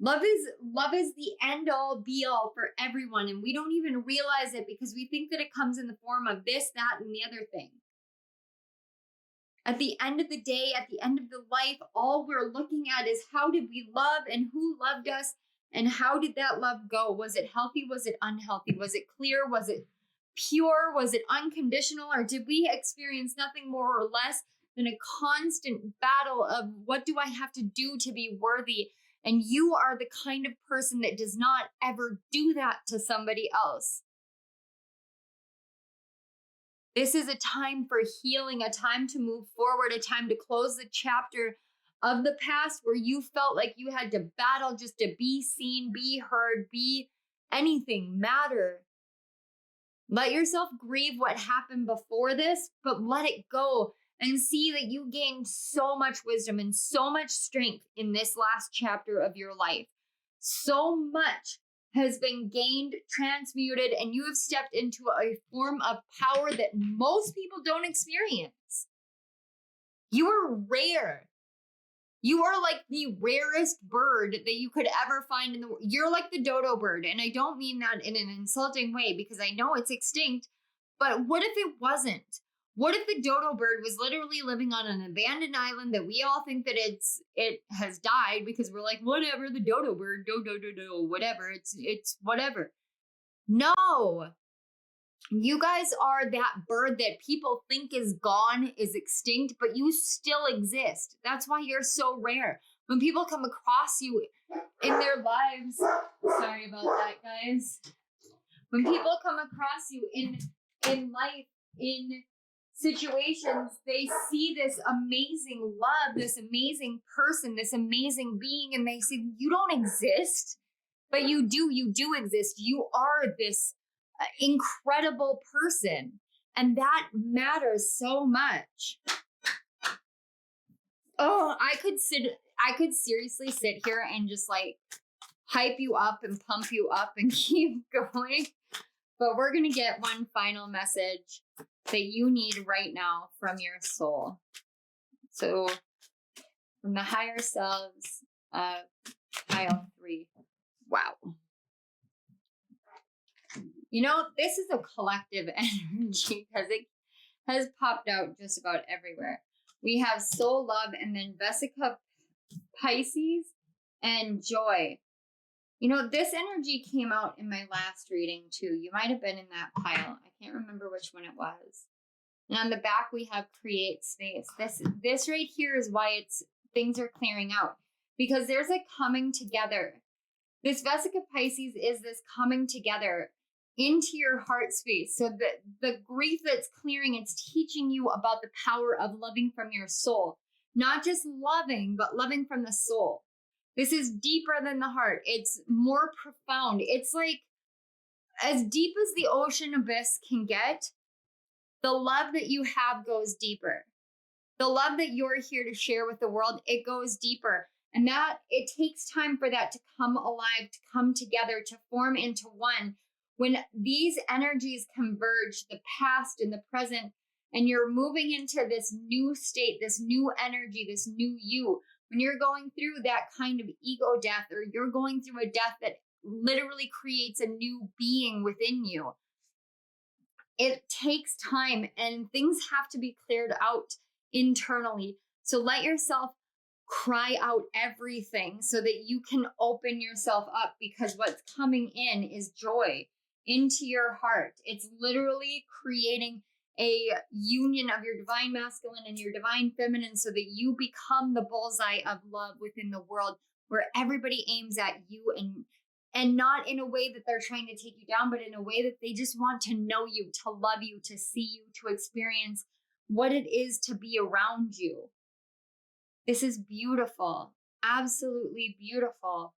Love is the end all be all for everyone. And we don't even realize it because we think that it comes in the form of this, that, and the other thing. At the end of the day, at the end of the life, all we're looking at is how did we love and who loved us and how did that love go? Was it healthy? Was it unhealthy? Was it clear? Was it pure? Was it unconditional? Or did we experience nothing more or less than a constant battle of what do I have to do to be worthy? And you are the kind of person that does not ever do that to somebody else. This is a time for healing, a time to move forward, a time to close the chapter of the past where you felt like you had to battle just to be seen, be heard, be anything, matter. Let yourself grieve what happened before this, but let it go and see that you gained so much wisdom and so much strength in this last chapter of your life. So much has been gained, transmuted, and you have stepped into a form of power that most people don't experience. You are rare. You are like the rarest bird that you could ever find in the world. You're like the dodo bird, and I don't mean that in an insulting way because I know it's extinct, but what if it wasn't? What if the dodo bird was literally living on an abandoned island that we all think that it has died because we're like, whatever, the dodo bird, whatever, it's whatever. No, you guys are that bird that people think is gone, is extinct, but you still exist. That's why you're so rare. When people come across you in their lives, sorry about that, guys. When people come across you in life, in situations, they see this amazing love, this amazing person, this amazing being, and they say, you don't exist, but you do exist. You are this incredible person, and that matters so much. Oh, I could seriously sit here and just like hype you up and pump you up and keep going, but we're gonna get one final message that you need right now from your soul. So from the higher selves, pile 3. Wow. You know, this is a collective energy because it has popped out just about everywhere. We have soul love and then Vesica Pisces and joy. You know, this energy came out in my last reading too. You might have been in that pile. I can't remember which one it was. And on the back, we have create space. This right here is why things are clearing out, because there's a coming together. This Vesica Pisces is this coming together into your heart space. So the grief that's clearing, it's teaching you about the power of loving from your soul. Not just loving, but loving from the soul. This is deeper than the heart. It's more profound. It's like as deep as the ocean abyss can get, the love that you have goes deeper. The love that you're here to share with the world, it goes deeper. And that it takes time for that to come alive, to come together, to form into one. When these energies converge, the past and the present, and you're moving into this new state, this new energy, this new you, when you're going through that kind of ego death, or you're going through a death that literally creates a new being within you, it takes time and things have to be cleared out internally. So let yourself cry out everything so that you can open yourself up, because what's coming in is joy into your heart. It's literally creating a union of your divine masculine and your divine feminine so that you become the bullseye of love within the world, where everybody aims at you, and not in a way that they're trying to take you down, but in a way that they just want to know you, to love you, to see you, to experience what it is to be around you. This is beautiful. Absolutely beautiful.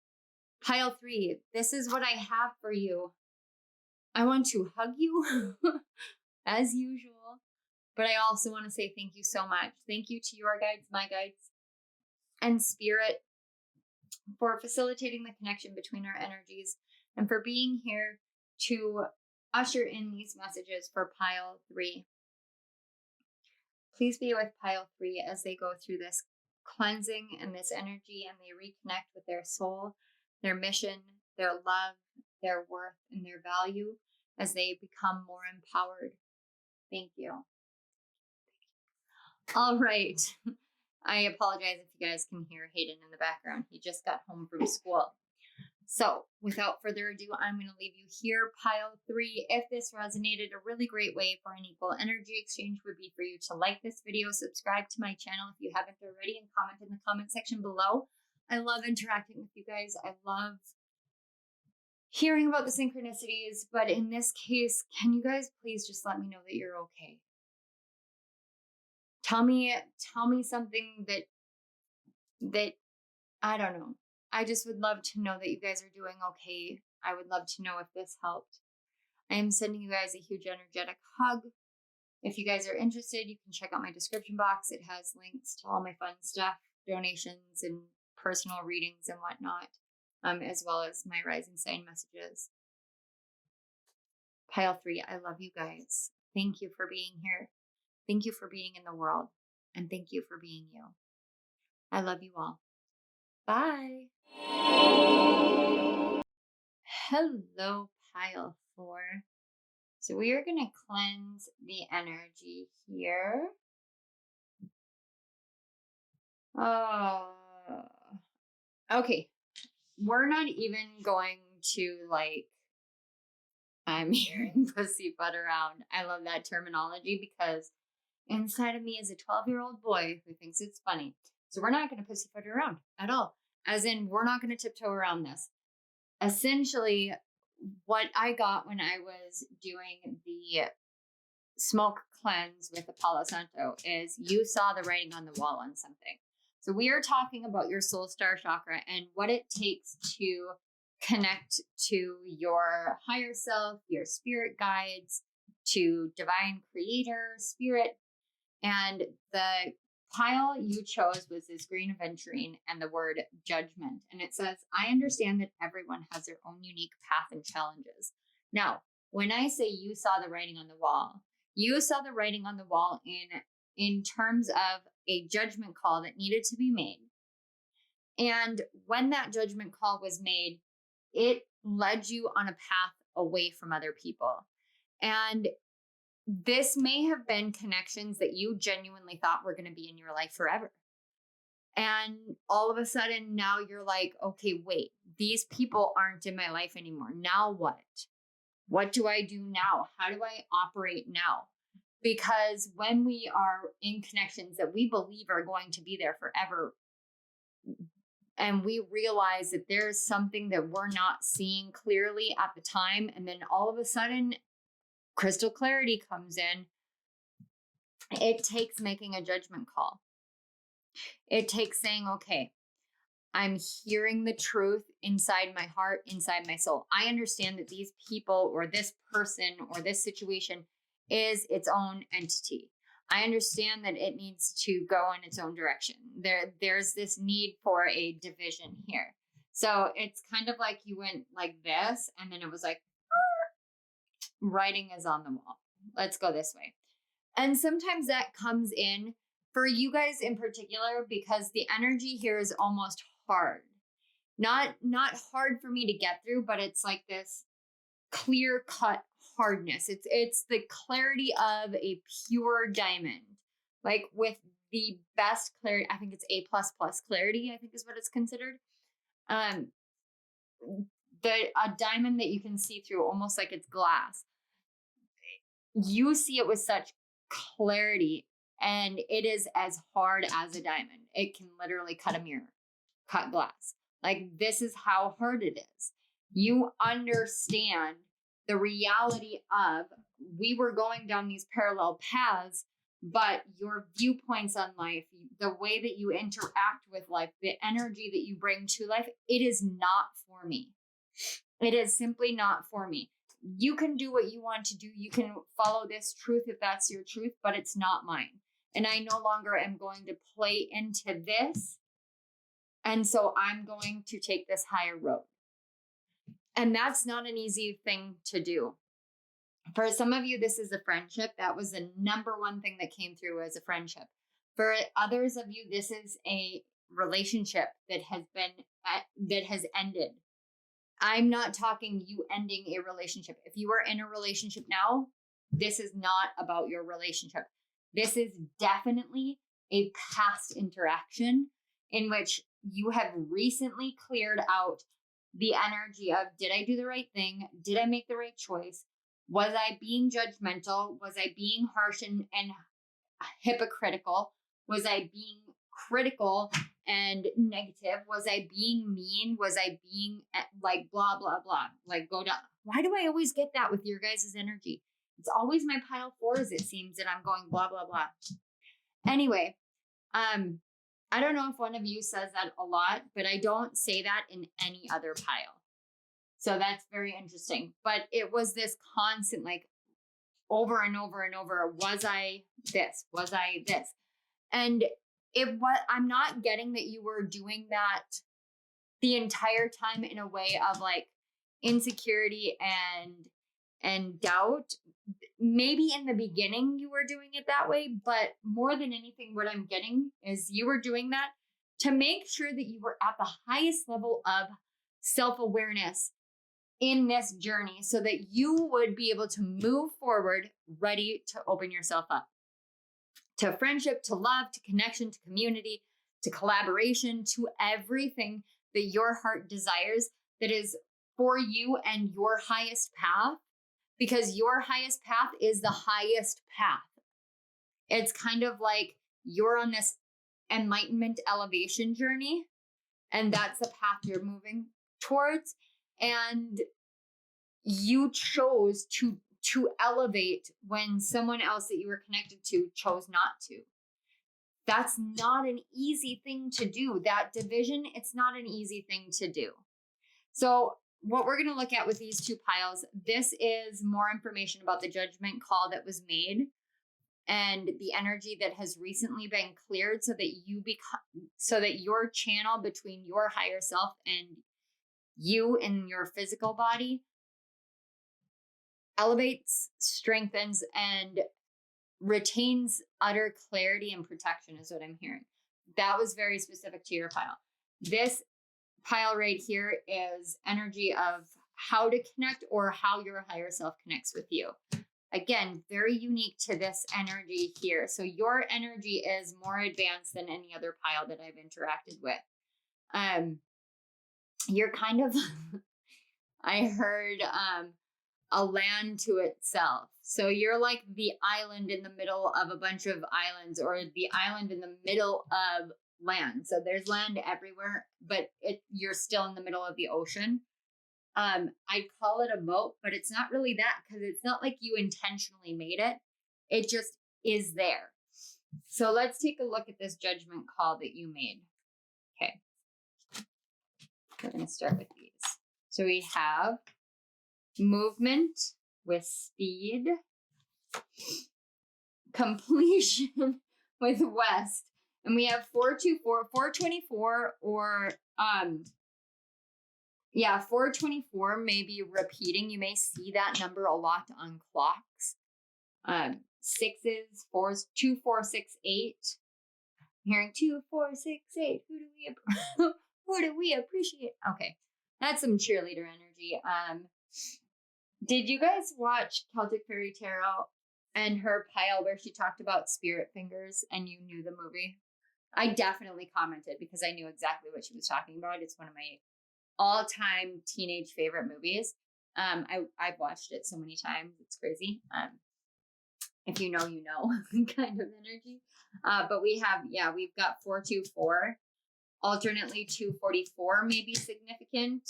Pile 3, this is what I have for you. I want to hug you as usual, but I also want to say thank you so much. Thank you to your guides, my guides, and spirit for facilitating the connection between our energies and for being here to usher in these messages for pile 3. Please be with pile 3 as they go through this cleansing and this energy, and they reconnect with their soul, their mission, their love, their worth, and their value as they become more empowered. Thank you. All right. I apologize if you guys can hear Hayden in the background. He just got home from school. So without further ado, I'm going to leave you here, pile 3. If this resonated, a really great way for an equal energy exchange would be for you to like this video, subscribe to my channel if you haven't already, and comment in the comment section below. I love interacting with you guys. I love hearing about the synchronicities, but in this case, can you guys please just let me know that you're okay? Tell me something that I don't know. I just would love to know that you guys are doing okay. I would love to know if this helped. I am sending you guys a huge energetic hug. If you guys are interested, you can check out my description box. It has links to all my fun stuff, donations and personal readings and whatnot, as well as my rising sign messages. Pile 3, I love you guys. Thank you for being here. Thank you for being in the world. And thank you for being you. I love you all. Bye. Hello, pile 4. So we are going to cleanse the energy here. Oh, okay. We're not even going to I'm hearing pussyfoot around. I love that terminology because inside of me is a 12-year-old boy who thinks it's funny. So we're not going to pussyfoot around at all. As in, we're not going to tiptoe around this. Essentially, what I got when I was doing the smoke cleanse with the Palo Santo is you saw the writing on the wall on something. So we are talking about your soul star chakra and what it takes to connect to your higher self, your spirit guides, to divine creator, spirit. And the pile you chose was this green aventurine and the word judgment. And it says, I understand that everyone has their own unique path and challenges. Now, when I say you saw the writing on the wall, you saw the writing on the wall in terms of a judgment call that needed to be made. And when that judgment call was made, it led you on a path away from other people. And this may have been connections that you genuinely thought were going to be in your life forever. And all of a sudden now you're like, okay, wait, these people aren't in my life anymore. Now what? What do I do now? How do I operate now? Because when we are in connections that we believe are going to be there forever, and we realize that there's something that we're not seeing clearly at the time, and then all of a sudden crystal clarity comes in, it takes making a judgment call. It takes saying, okay, I'm hearing the truth inside my heart, inside my soul. I understand that these people or this person or this situation is its own entity. I understand that it needs to go in its own direction. There's this need for a division here. So it's kind of like you went like this, and then it was like, writing is on the wall. Let's go this way. And sometimes that comes in for you guys in particular, because the energy here is almost hard. Not hard for me to get through, but it's like this clear cut hardness. It's the clarity of a pure diamond, like with the best clarity. I think it's A++ clarity, I think is what it's considered. A diamond that you can see through almost like it's glass. You see it with such clarity, and it is as hard as a diamond. It can literally cut a mirror, cut glass. Like, this is how hard it is. You understand the reality of, we were going down these parallel paths, but your viewpoints on life, the way that you interact with life, the energy that you bring to life, it is not for me. It is simply not for me. You can do what you want to do. You can follow this truth if that's your truth, but it's not mine. And I no longer am going to play into this. And so I'm going to take this higher road. And that's not an easy thing to do. For some of you, this is a friendship. That was the number one thing that came through as a friendship. For others of you, this is a relationship that has ended. I'm not talking you ending a relationship. If you are in a relationship now, this is not about your relationship. This is definitely a past interaction in which you have recently cleared out the energy of, did I do the right thing? Did I make the right choice? Was I being judgmental? Was I being harsh and hypocritical? Was I being critical and negative? Was I being mean? Was I being like blah, blah, blah? Like go down. Why do I always get that with your guys' energy? It's always my pile fours, it seems, that I'm going blah, blah, blah. Anyway, I don't know if one of you says that a lot, but I don't say that in any other pile. So that's very interesting. But it was this constant, like over and over and over. Was I this? Was I this? And I'm not getting that you were doing that the entire time in a way of like insecurity and doubt. Maybe in the beginning you were doing it that way, but more than anything, what I'm getting is you were doing that to make sure that you were at the highest level of self-awareness in this journey so that you would be able to move forward ready to open yourself up to friendship, to love, to connection, to community, to collaboration, to everything that your heart desires that is for you and your highest path, because your highest path is the highest path. It's kind of like you're on this enlightenment elevation journey, and that's the path you're moving towards. And you chose to elevate when someone else that you were connected to chose not to. That's not an easy thing to do. That division, it's not an easy thing to do. So what we're going to look at with these two piles, this is more information about the judgment call that was made and the energy that has recently been cleared so that your channel between your higher self and you and your physical body elevates, strengthens, and retains utter clarity and protection is what I'm hearing. That was very specific to your pile. This pile right here is energy of how to connect or how your higher self connects with you. Again, very unique to this energy here. So your energy is more advanced than any other pile that I've interacted with. You're kind of, I heard, a land to itself. So you're like the island in the middle of a bunch of islands, or the island in the middle of land. So there's land everywhere, but you're still in the middle of the ocean. I'd call it a moat, but it's not really that, because it's not like you intentionally made it. It just is there. So let's take a look at this judgment call that you made. Okay. We're going to start with these. So we have movement with speed, completion with west, and we have 424, 424, or 424 may be repeating. You may see that number a lot on clocks. Sixes, fours, 2, 4, 6, 8. I'm hearing 2, 4, 6, 8. Who do we appreciate? Okay, that's some cheerleader energy. Did you guys watch Celtic Fairy Tarot and her pile where she talked about spirit fingers and you knew the movie? I definitely commented because I knew exactly what she was talking about. It's one of my all-time teenage favorite movies. I've watched it so many times. It's crazy. If you know, you know kind of energy. But we've got 424. Alternately 244 may be significant.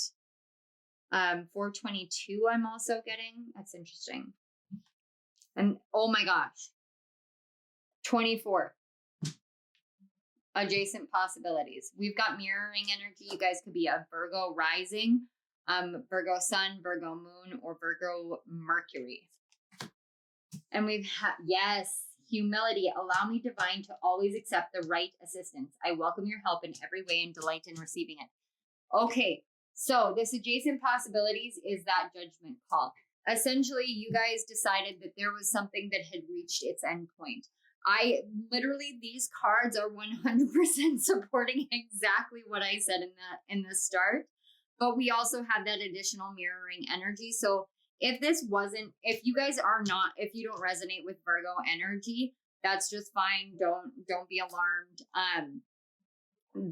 422 I'm also getting. That's interesting. And oh my gosh, 24. Adjacent possibilities. We've got mirroring energy. You guys could be a Virgo rising, Virgo sun, Virgo moon, or Virgo Mercury. And we've yes, humility. Allow me, divine, to always accept the right assistance. I welcome your help in every way and delight in receiving it. Okay, So this adjacent possibilities is that judgment call. Essentially, you guys decided that there was something that had reached its end point. These cards are 100% supporting exactly what I said in the start, but we also have that additional mirroring energy. So if you don't resonate with Virgo energy, that's just fine. Don't be alarmed.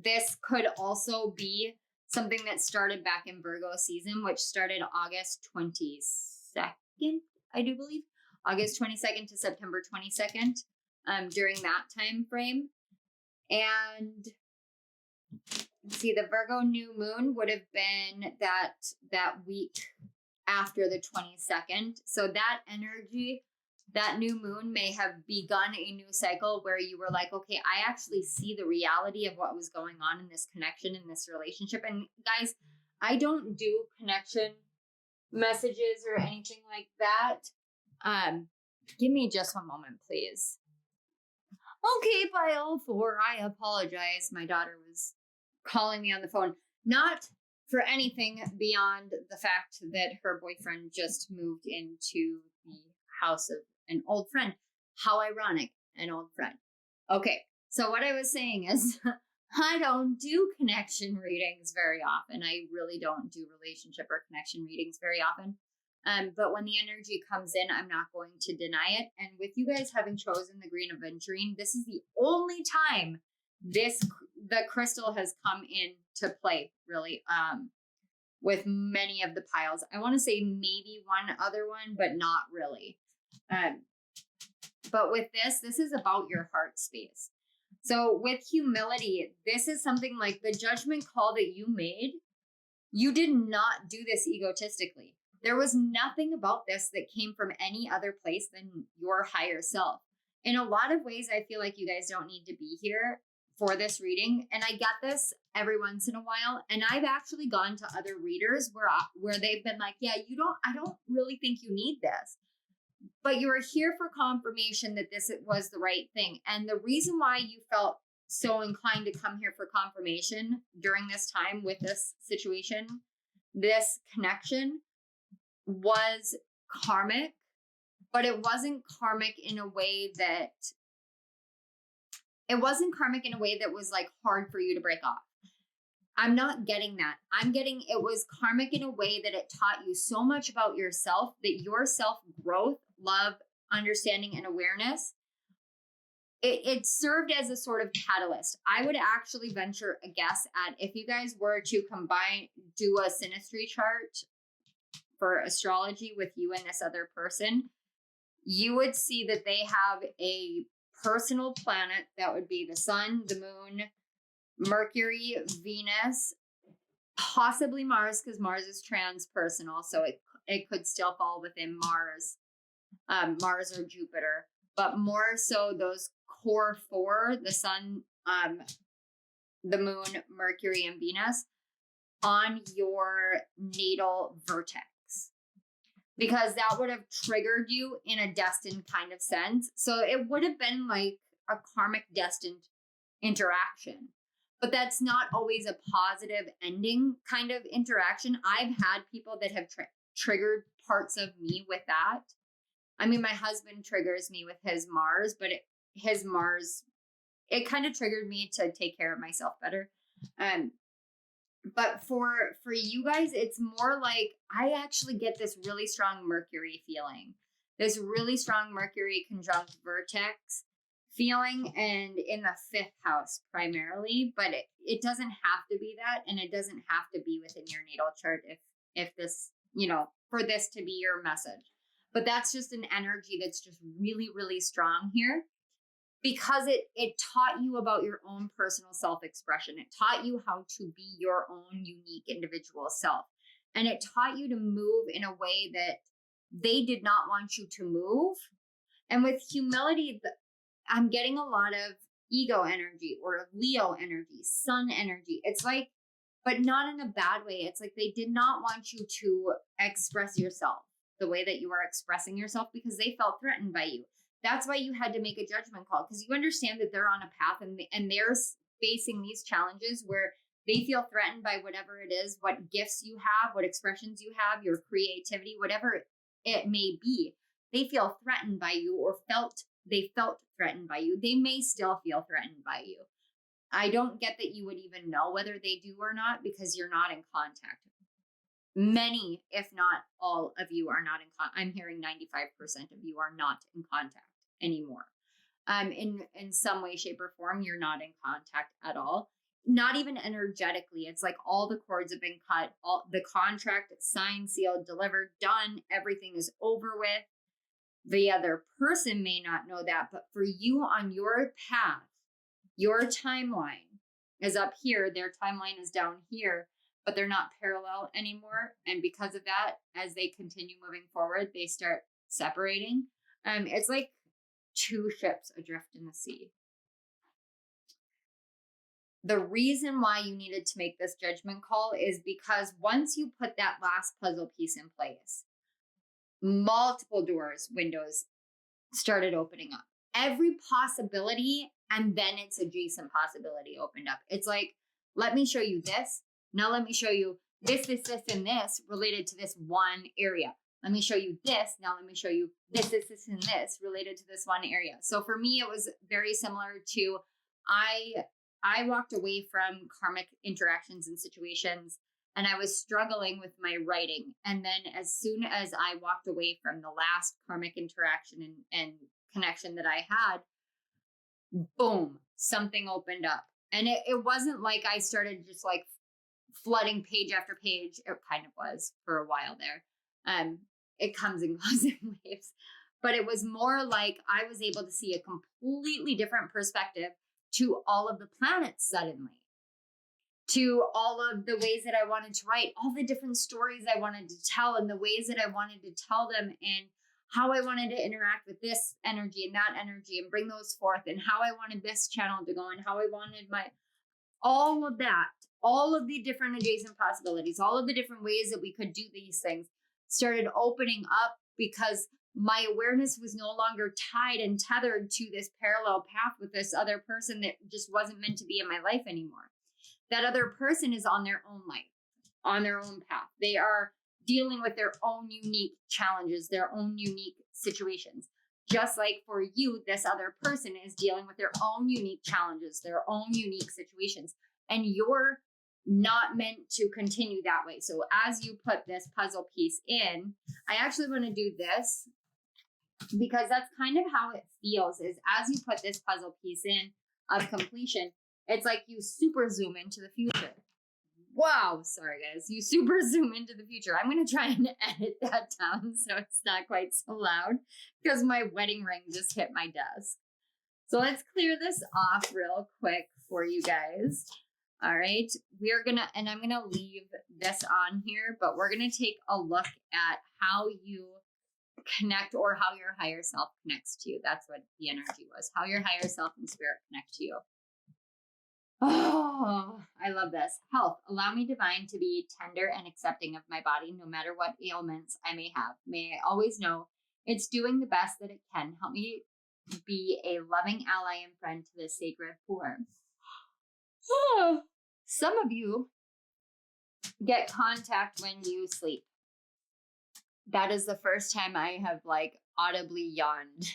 This could also be something that started back in Virgo season, which started August 22nd, I do believe. August 22nd to September 22nd, during that time frame. And see, the Virgo new moon would have been that week after the 22nd. So that energy, that new moon may have begun a new cycle where you were like, okay, I actually see the reality of what was going on in this connection, in this relationship. And guys, I don't do connection messages or anything like that. Give me just one moment, please. Okay, pile 4, I apologize. My daughter was calling me on the phone. Not for anything beyond the fact that her boyfriend just moved into the house of an old friend. How ironic, an old friend. Okay, so what I was saying is I don't do connection readings very often. I really don't do relationship or connection readings very often. But when the energy comes in, I'm not going to deny it. And with you guys having chosen the Green Aventurine, this is the only time the crystal has come in to play, really, with many of the piles. I want to say maybe one other one, but not really. But with this is about your heart space. So with humility, this is something like the judgment call that you made. You did not do this egotistically. There was nothing about this that came from any other place than your higher self. In a lot of ways, I feel like you guys don't need to be here for this reading. And I get this every once in a while. And I've actually gone to other readers where they've been like, yeah, I don't really think you need this. But you are here for confirmation that this was the right thing. And the reason why you felt so inclined to come here for confirmation during this time with this situation, this connection, was karmic, but it wasn't karmic in a way that was like hard for you to break off. I'm not getting that. I'm getting it was karmic in a way that it taught you so much about yourself, that your self-growth, love, understanding, and awareness, it served as a sort of catalyst. I would actually venture a guess at, if you guys were to do a synastry chart for astrology with you and this other person, you would see that they have a personal planet that would be the sun, the moon, Mercury, Venus, possibly Mars, because Mars is transpersonal, so it could still fall within Mars or Jupiter, but more so those core 4, the sun, the moon, Mercury, and Venus, on your natal vertex. Because that would have triggered you in a destined kind of sense. So it would have been like a karmic destined interaction. But that's not always a positive ending kind of interaction. I've had people that have triggered parts of me with that. I mean, my husband triggers me with his Mars, but it kind of triggered me to take care of myself better. But for you guys, it's more like I actually get this really strong Mercury feeling, this really strong Mercury conjunct vertex feeling, and in the 5th house primarily, but it doesn't have to be that, and it doesn't have to be within your natal chart if this, for this to be your message. But that's just an energy that's just really, really strong here, because it taught you about your own personal self-expression. It taught you how to be your own unique individual self. And it taught you to move in a way that they did not want you to move. And with humility, I'm getting a lot of ego energy or Leo energy, sun energy. It's like, but not in a bad way. It's like they did not want you to express yourself the way that you are expressing yourself, because they felt threatened by you. That's why you had to make a judgment call, because you understand that they're on a path and they're facing these challenges where They feel threatened by whatever it is, what gifts you have, what expressions you have, your creativity, whatever it may be. They feel threatened by you, or they felt threatened by you. They may still feel threatened by you. I don't get that you would even know whether they do or not, because you're not in contact. Many, if not all of you, are not in contact. I'm hearing 95% of you are not in contact anymore. In some way, shape, or form, you're not in contact at all. Not even energetically. It's like all the cords have been cut, all the contract signed, sealed, delivered, done. Everything is over with. The other person may not know that, but for you on your path, your timeline is up here. Their timeline is down here, but they're not parallel anymore. And because of that, as they continue moving forward, they start separating. It's like two ships adrift in the sea. The reason why you needed to make this judgment call is because once you put that last puzzle piece in place, multiple doors, windows started opening up. Every possibility, and then its adjacent possibility opened up. It's like, let me show you this. Now let me show you this, and this related to this one area. Let me show you this. Now let me show you this, and this related to this one area. So for me, it was very similar to, I walked away from karmic interactions and situations, and I was struggling with my writing. And then as soon as I walked away from the last karmic interaction and connection that I had, boom, something opened up. And it wasn't like I started just like flooding page after page. It kind of was for a while there. It comes and goes in waves. But it was more like I was able to see a completely different perspective to all of the planets suddenly, to all of the ways that I wanted to write, all the different stories I wanted to tell, and the ways that I wanted to tell them, and how I wanted to interact with this energy and that energy and bring those forth, and how I wanted this channel to go, and how I wanted all of that, all of the different adjacent possibilities, all of the different ways that we could do these things started opening up, because my awareness was no longer tied and tethered to this parallel path with this other person that just wasn't meant to be in my life anymore. That other person is on their own life, on their own path. They are dealing with their own unique challenges, their own unique situations. Just like for you, this other person is dealing with their own unique challenges, their own unique situations. And you're not meant to continue that way. So as you put this puzzle piece in, I actually want to do this, because that's kind of how it feels, is as you put this puzzle piece in of completion, it's like you super zoom into the future. Wow. Sorry, guys. You super zoom into the future. I'm going to try and edit that down so it's not quite so loud, because my wedding ring just hit my desk. So let's clear this off real quick for you guys. All right. And I'm going to leave this on here, but we're going to take a look at how you connect, or how your higher self connects to you. That's what the energy was. How your higher self and spirit connect to you. Oh, I love this. Health. Allow me, divine, to be tender and accepting of my body, no matter what ailments I may have. May I always know it's doing the best that it can. Help me be a loving ally and friend to this sacred form. Oh. Some of you get contact when you sleep. That is the first time I have audibly yawned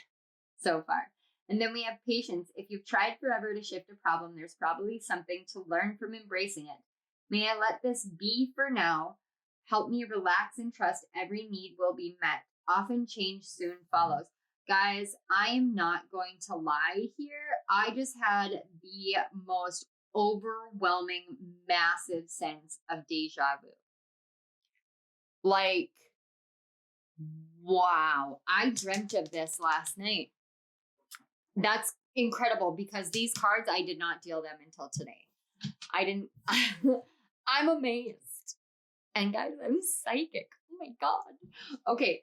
so far. And then we have patience. If you've tried forever to shift a problem, there's probably something to learn from embracing it. May I let this be for now. Help me relax and trust every need will be met. Often change soon follows. Guys, I am not going to lie here. I just had the most overwhelming, massive sense of deja vu. Wow, I dreamt of this last night. That's incredible, because these cards, I did not deal them until today. I'm amazed. And guys, I'm psychic. Oh my God. Okay.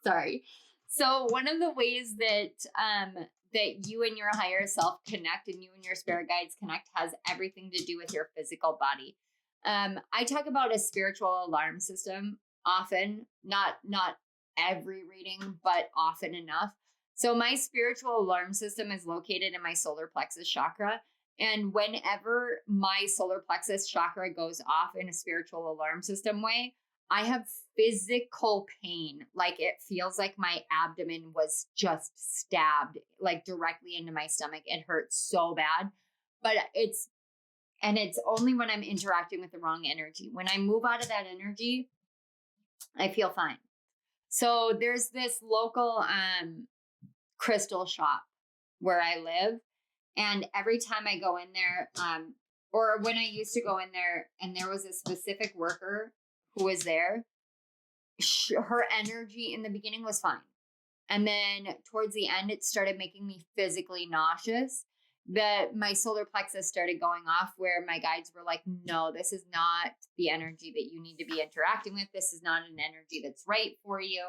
Sorry. So one of the ways that you and your higher self connect, and you and your spirit guides connect, has everything to do with your physical body. I talk about a spiritual alarm system often, not every reading, but often enough. So my spiritual alarm system is located in my solar plexus chakra, And whenever my solar plexus chakra goes off in a spiritual alarm system way, I have physical pain. Like it feels like my abdomen was just stabbed like directly into my stomach. It hurts so bad. But it's only when I'm interacting with the wrong energy. When I move out of that energy, I feel fine. So there's this local crystal shop where I live. And every time I go in there, or when I used to go in there and there was a specific worker who was there, her energy in the beginning was fine. And then towards the end, it started making me physically nauseous. My solar plexus started going off where my guides were like, no, this is not the energy that you need to be interacting with. This is not an energy that's right for you.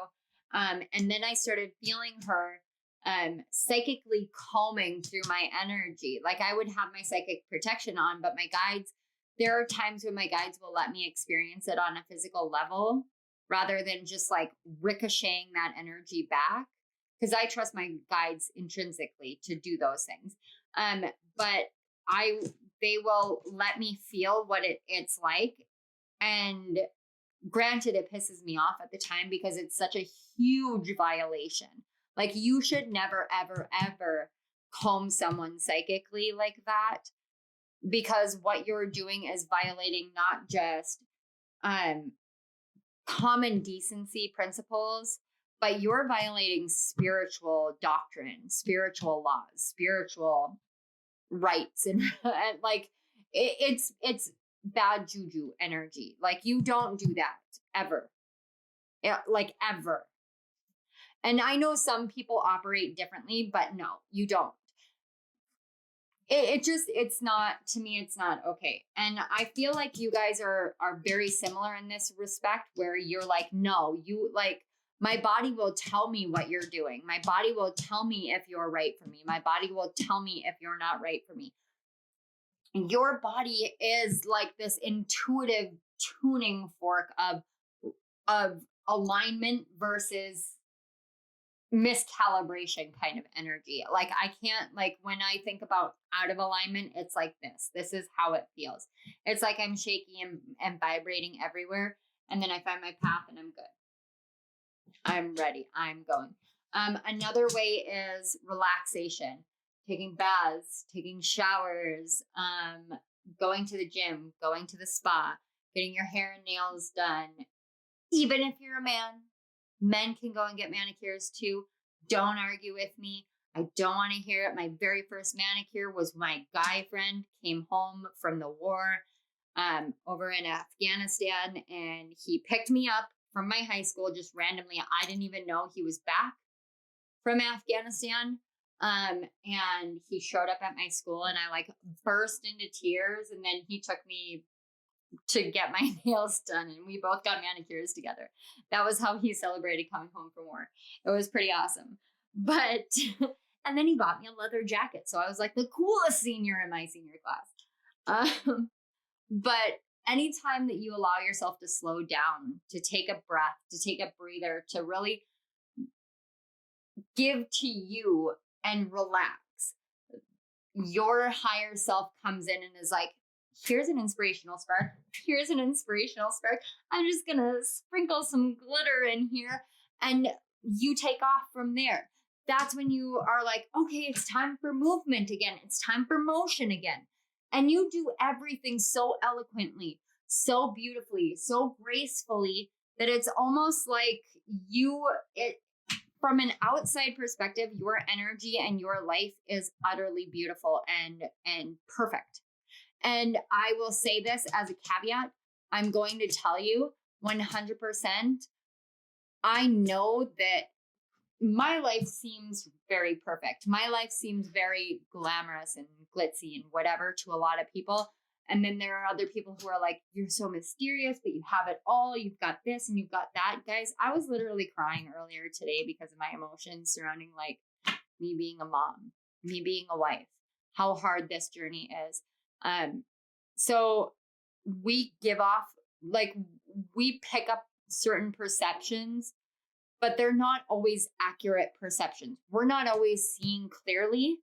And then I started feeling her psychically combing through my energy. Like I would have my psychic protection on, but my guides, there are times when my guides will let me experience it on a physical level rather than just like ricocheting that energy back. Because I trust my guides intrinsically to do those things. But they will let me feel what it's like. And granted, it pisses me off at the time because it's such a huge violation. Like you should never, ever, ever comb someone psychically like that, because what you're doing is violating not just common decency principles, but you're violating spiritual doctrine, spiritual laws, spiritual rights, and like it's bad juju energy. Like you don't do that ever, like ever. And I know some people operate differently, but no, you don't. It's not, to me, it's not okay. And I feel like you guys are very similar in this respect, where you're like, no, you like, my body will tell me what you're doing. My body will tell me if you're right for me. My body will tell me if you're not right for me. Your body is like this intuitive tuning fork of alignment versus miscalibration kind of energy. Like I can't, like when I think about out of alignment, it's like this is how it feels. It's like I'm shaky and vibrating everywhere. And then I find my path and I'm good. I'm ready. I'm going. Another way is relaxation, taking baths, taking showers, going to the gym, going to the spa, getting your hair and nails done. Even if you're a man, men can go and get manicures too. Don't argue with me. I don't want to hear it. My very first manicure was my guy friend came home from the war over in Afghanistan, and he picked me up from my high school just randomly. I didn't even know he was back from Afghanistan. And he showed up at my school and I like burst into tears, and then he took me to get my nails done, and we both got manicures together. That was how he celebrated coming home from war. It was pretty awesome. But and then he bought me a leather jacket, so I was like the coolest senior in my senior class. But anytime that you allow yourself to slow down, to take a breath, to take a breather, to really give to you and relax, your higher self comes in and is like, here's an inspirational spark. Here's an inspirational spark. I'm just going to sprinkle some glitter in here, and you take off from there. That's when you are like, okay, it's time for movement again. It's time for motion again. And you do everything so eloquently, so beautifully, so gracefully that it's almost like from an outside perspective, your energy and your life is utterly beautiful and perfect. And I will say this as a caveat. I'm going to tell you 100%. I know that my life seems very perfect. My life seems very glamorous and glitzy and whatever to a lot of people. And then there are other people who are like, you're so mysterious, but you have it all. You've got this and you've got that. Guys, I was literally crying earlier today because of my emotions surrounding like me being a mom, me being a wife, how hard this journey is. So we give off, like we pick up certain perceptions, but they're not always accurate perceptions. We're not always seeing clearly.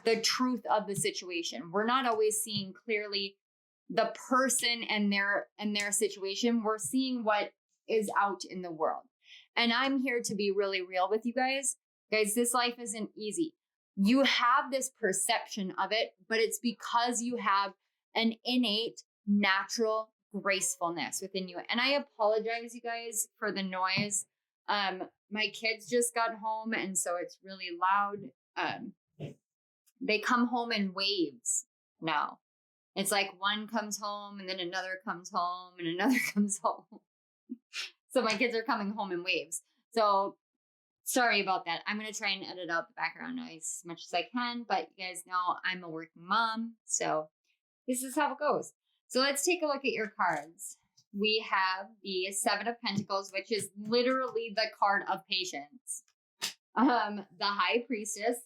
the truth of the situation. We're not always seeing clearly the person and their situation. We're seeing what is out in the world. And I'm here to be really real with you guys. Guys, this life isn't easy. You have this perception of it, but it's because you have an innate, natural gracefulness within you. And I apologize, you guys, for the noise. My kids just got home, and so it's really loud. They come home in waves now. It's like one comes home and then another comes home and another comes home. So my kids are coming home in waves. So sorry about that. I'm going to try and edit out the background noise as much as I can, but you guys know I'm a working mom. So this is how it goes. So let's take a look at your cards. We have the Seven of Pentacles, which is literally the card of patience. The High Priestess,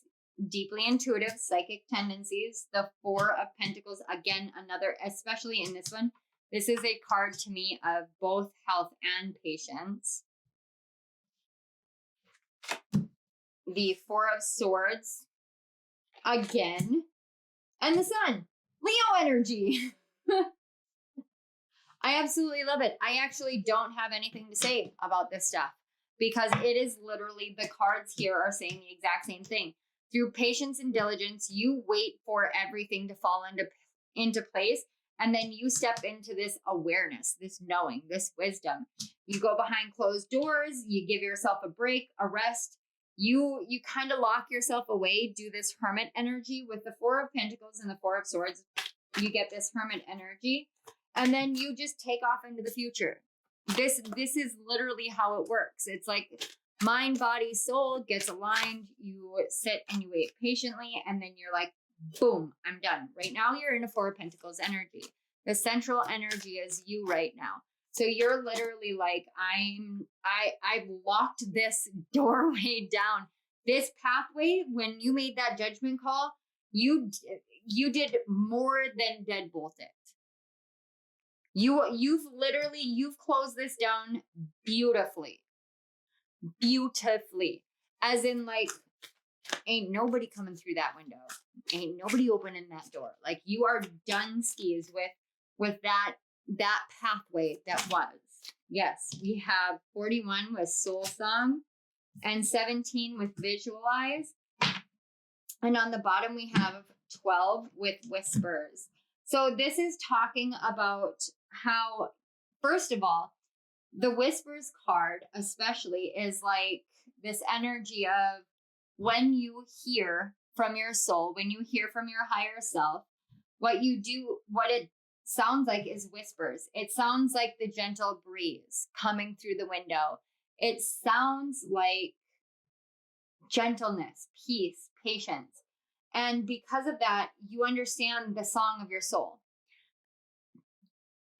deeply intuitive, psychic tendencies. The Four of Pentacles, again, another, especially in this one, this is a card to me of both health and patience. The Four of Swords, again, and the Sun, Leo energy. I absolutely love it. I actually don't have anything to say about this stuff because it is literally, the cards here are saying the exact same thing. Through patience and diligence, you wait for everything to fall into place, and then you step into this awareness, this knowing, this wisdom. You go behind closed doors, you give yourself a break, a rest. You kind of lock yourself away, do this hermit energy with the Four of Pentacles and the Four of Swords. You get this hermit energy, and then you just take off into the future. This is literally how it works. It's like mind, body, soul gets aligned. You sit and you wait patiently, and then you're like, boom, I'm done. Right now, you're in a Four of Pentacles energy. The central energy is you right now. So you're literally like, I've locked this doorway down. This pathway, when you made that judgment call, you did more than deadbolt it. You've closed this down beautifully. Beautifully. As in, like, ain't nobody coming through that window. Ain't nobody opening that door. Like, you are done skis with that pathway that was. Yes, we have 41 with Soul Song and 17 with Visualize. And on the bottom, we have 12 with Whispers. So this is talking about how, first of all, the Whispers card especially is like this energy of when you hear from your soul, when you hear from your higher self, what you do, what it sounds like is whispers. It sounds like the gentle breeze coming through the window. It sounds like gentleness, peace, patience. And because of that, you understand the song of your soul.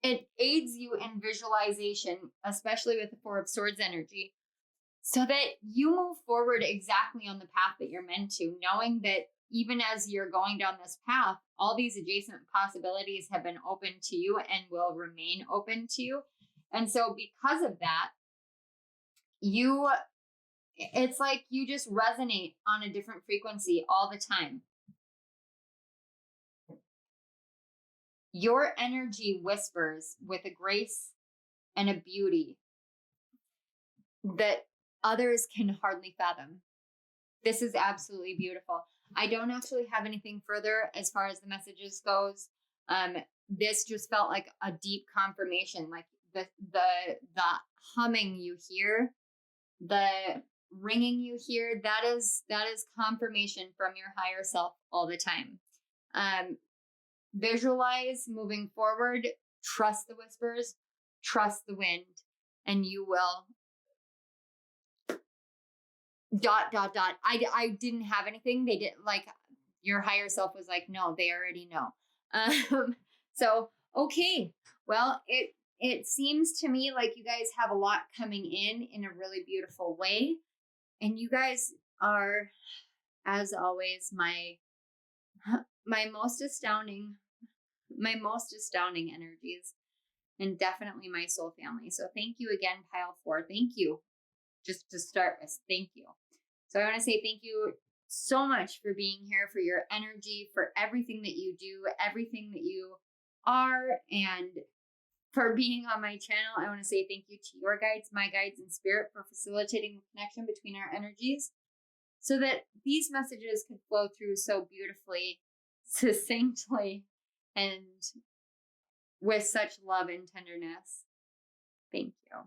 It aids you in visualization, especially with the Four of Swords energy, so that you move forward exactly on the path that you're meant to, knowing that even as you're going down this path, all these adjacent possibilities have been open to you and will remain open to you. And so because of that, it's like you just resonate on a different frequency all the time. Your energy whispers with a grace and a beauty that others can hardly fathom. This is absolutely beautiful. I don't actually have anything further as far as the messages goes. This just felt like a deep confirmation, like the humming you hear, the ringing you hear, that is confirmation from your higher self all the time. Visualize moving forward, trust the whispers, trust the wind, and you will ... I didn't have anything. They did, like, your higher self was like, no, they already know. So, okay. Well, it seems to me like you guys have a lot coming in a really beautiful way. And you guys are, as always, my most astounding energies, and definitely my soul family. So thank you again, pile 4. Thank you. Just to start with, thank you. So I want to say thank you so much for being here, for your energy, for everything that you do, everything that you are, and for being on my channel. I want to say thank you to your guides, my guides, and spirit for facilitating the connection between our energies so that these messages could flow through so beautifully, succinctly, and with such love and tenderness. Thank you.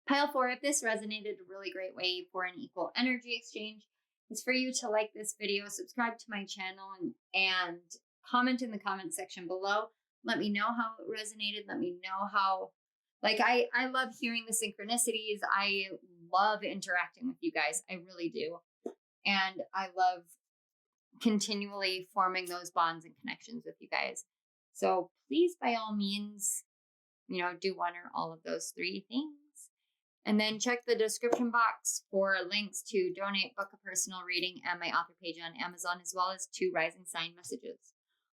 Pile 4, if this resonated, a really great way for an equal energy exchange is for you to like this video, subscribe to my channel, and comment in the comment section below. Let me know how it resonated. Let me know how, like, I love hearing the synchronicities. I love interacting with you guys. I really do. And I love continually forming those bonds and connections with you guys. So please, by all means, do one or all of those 3 things. And then check the description box for links to donate, book a personal reading, and my author page on Amazon, as well as 2 rising sign messages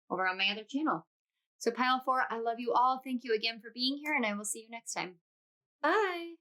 over on my other channel. So Pile 4, I love you all. Thank you again for being here, and I will see you next time. Bye.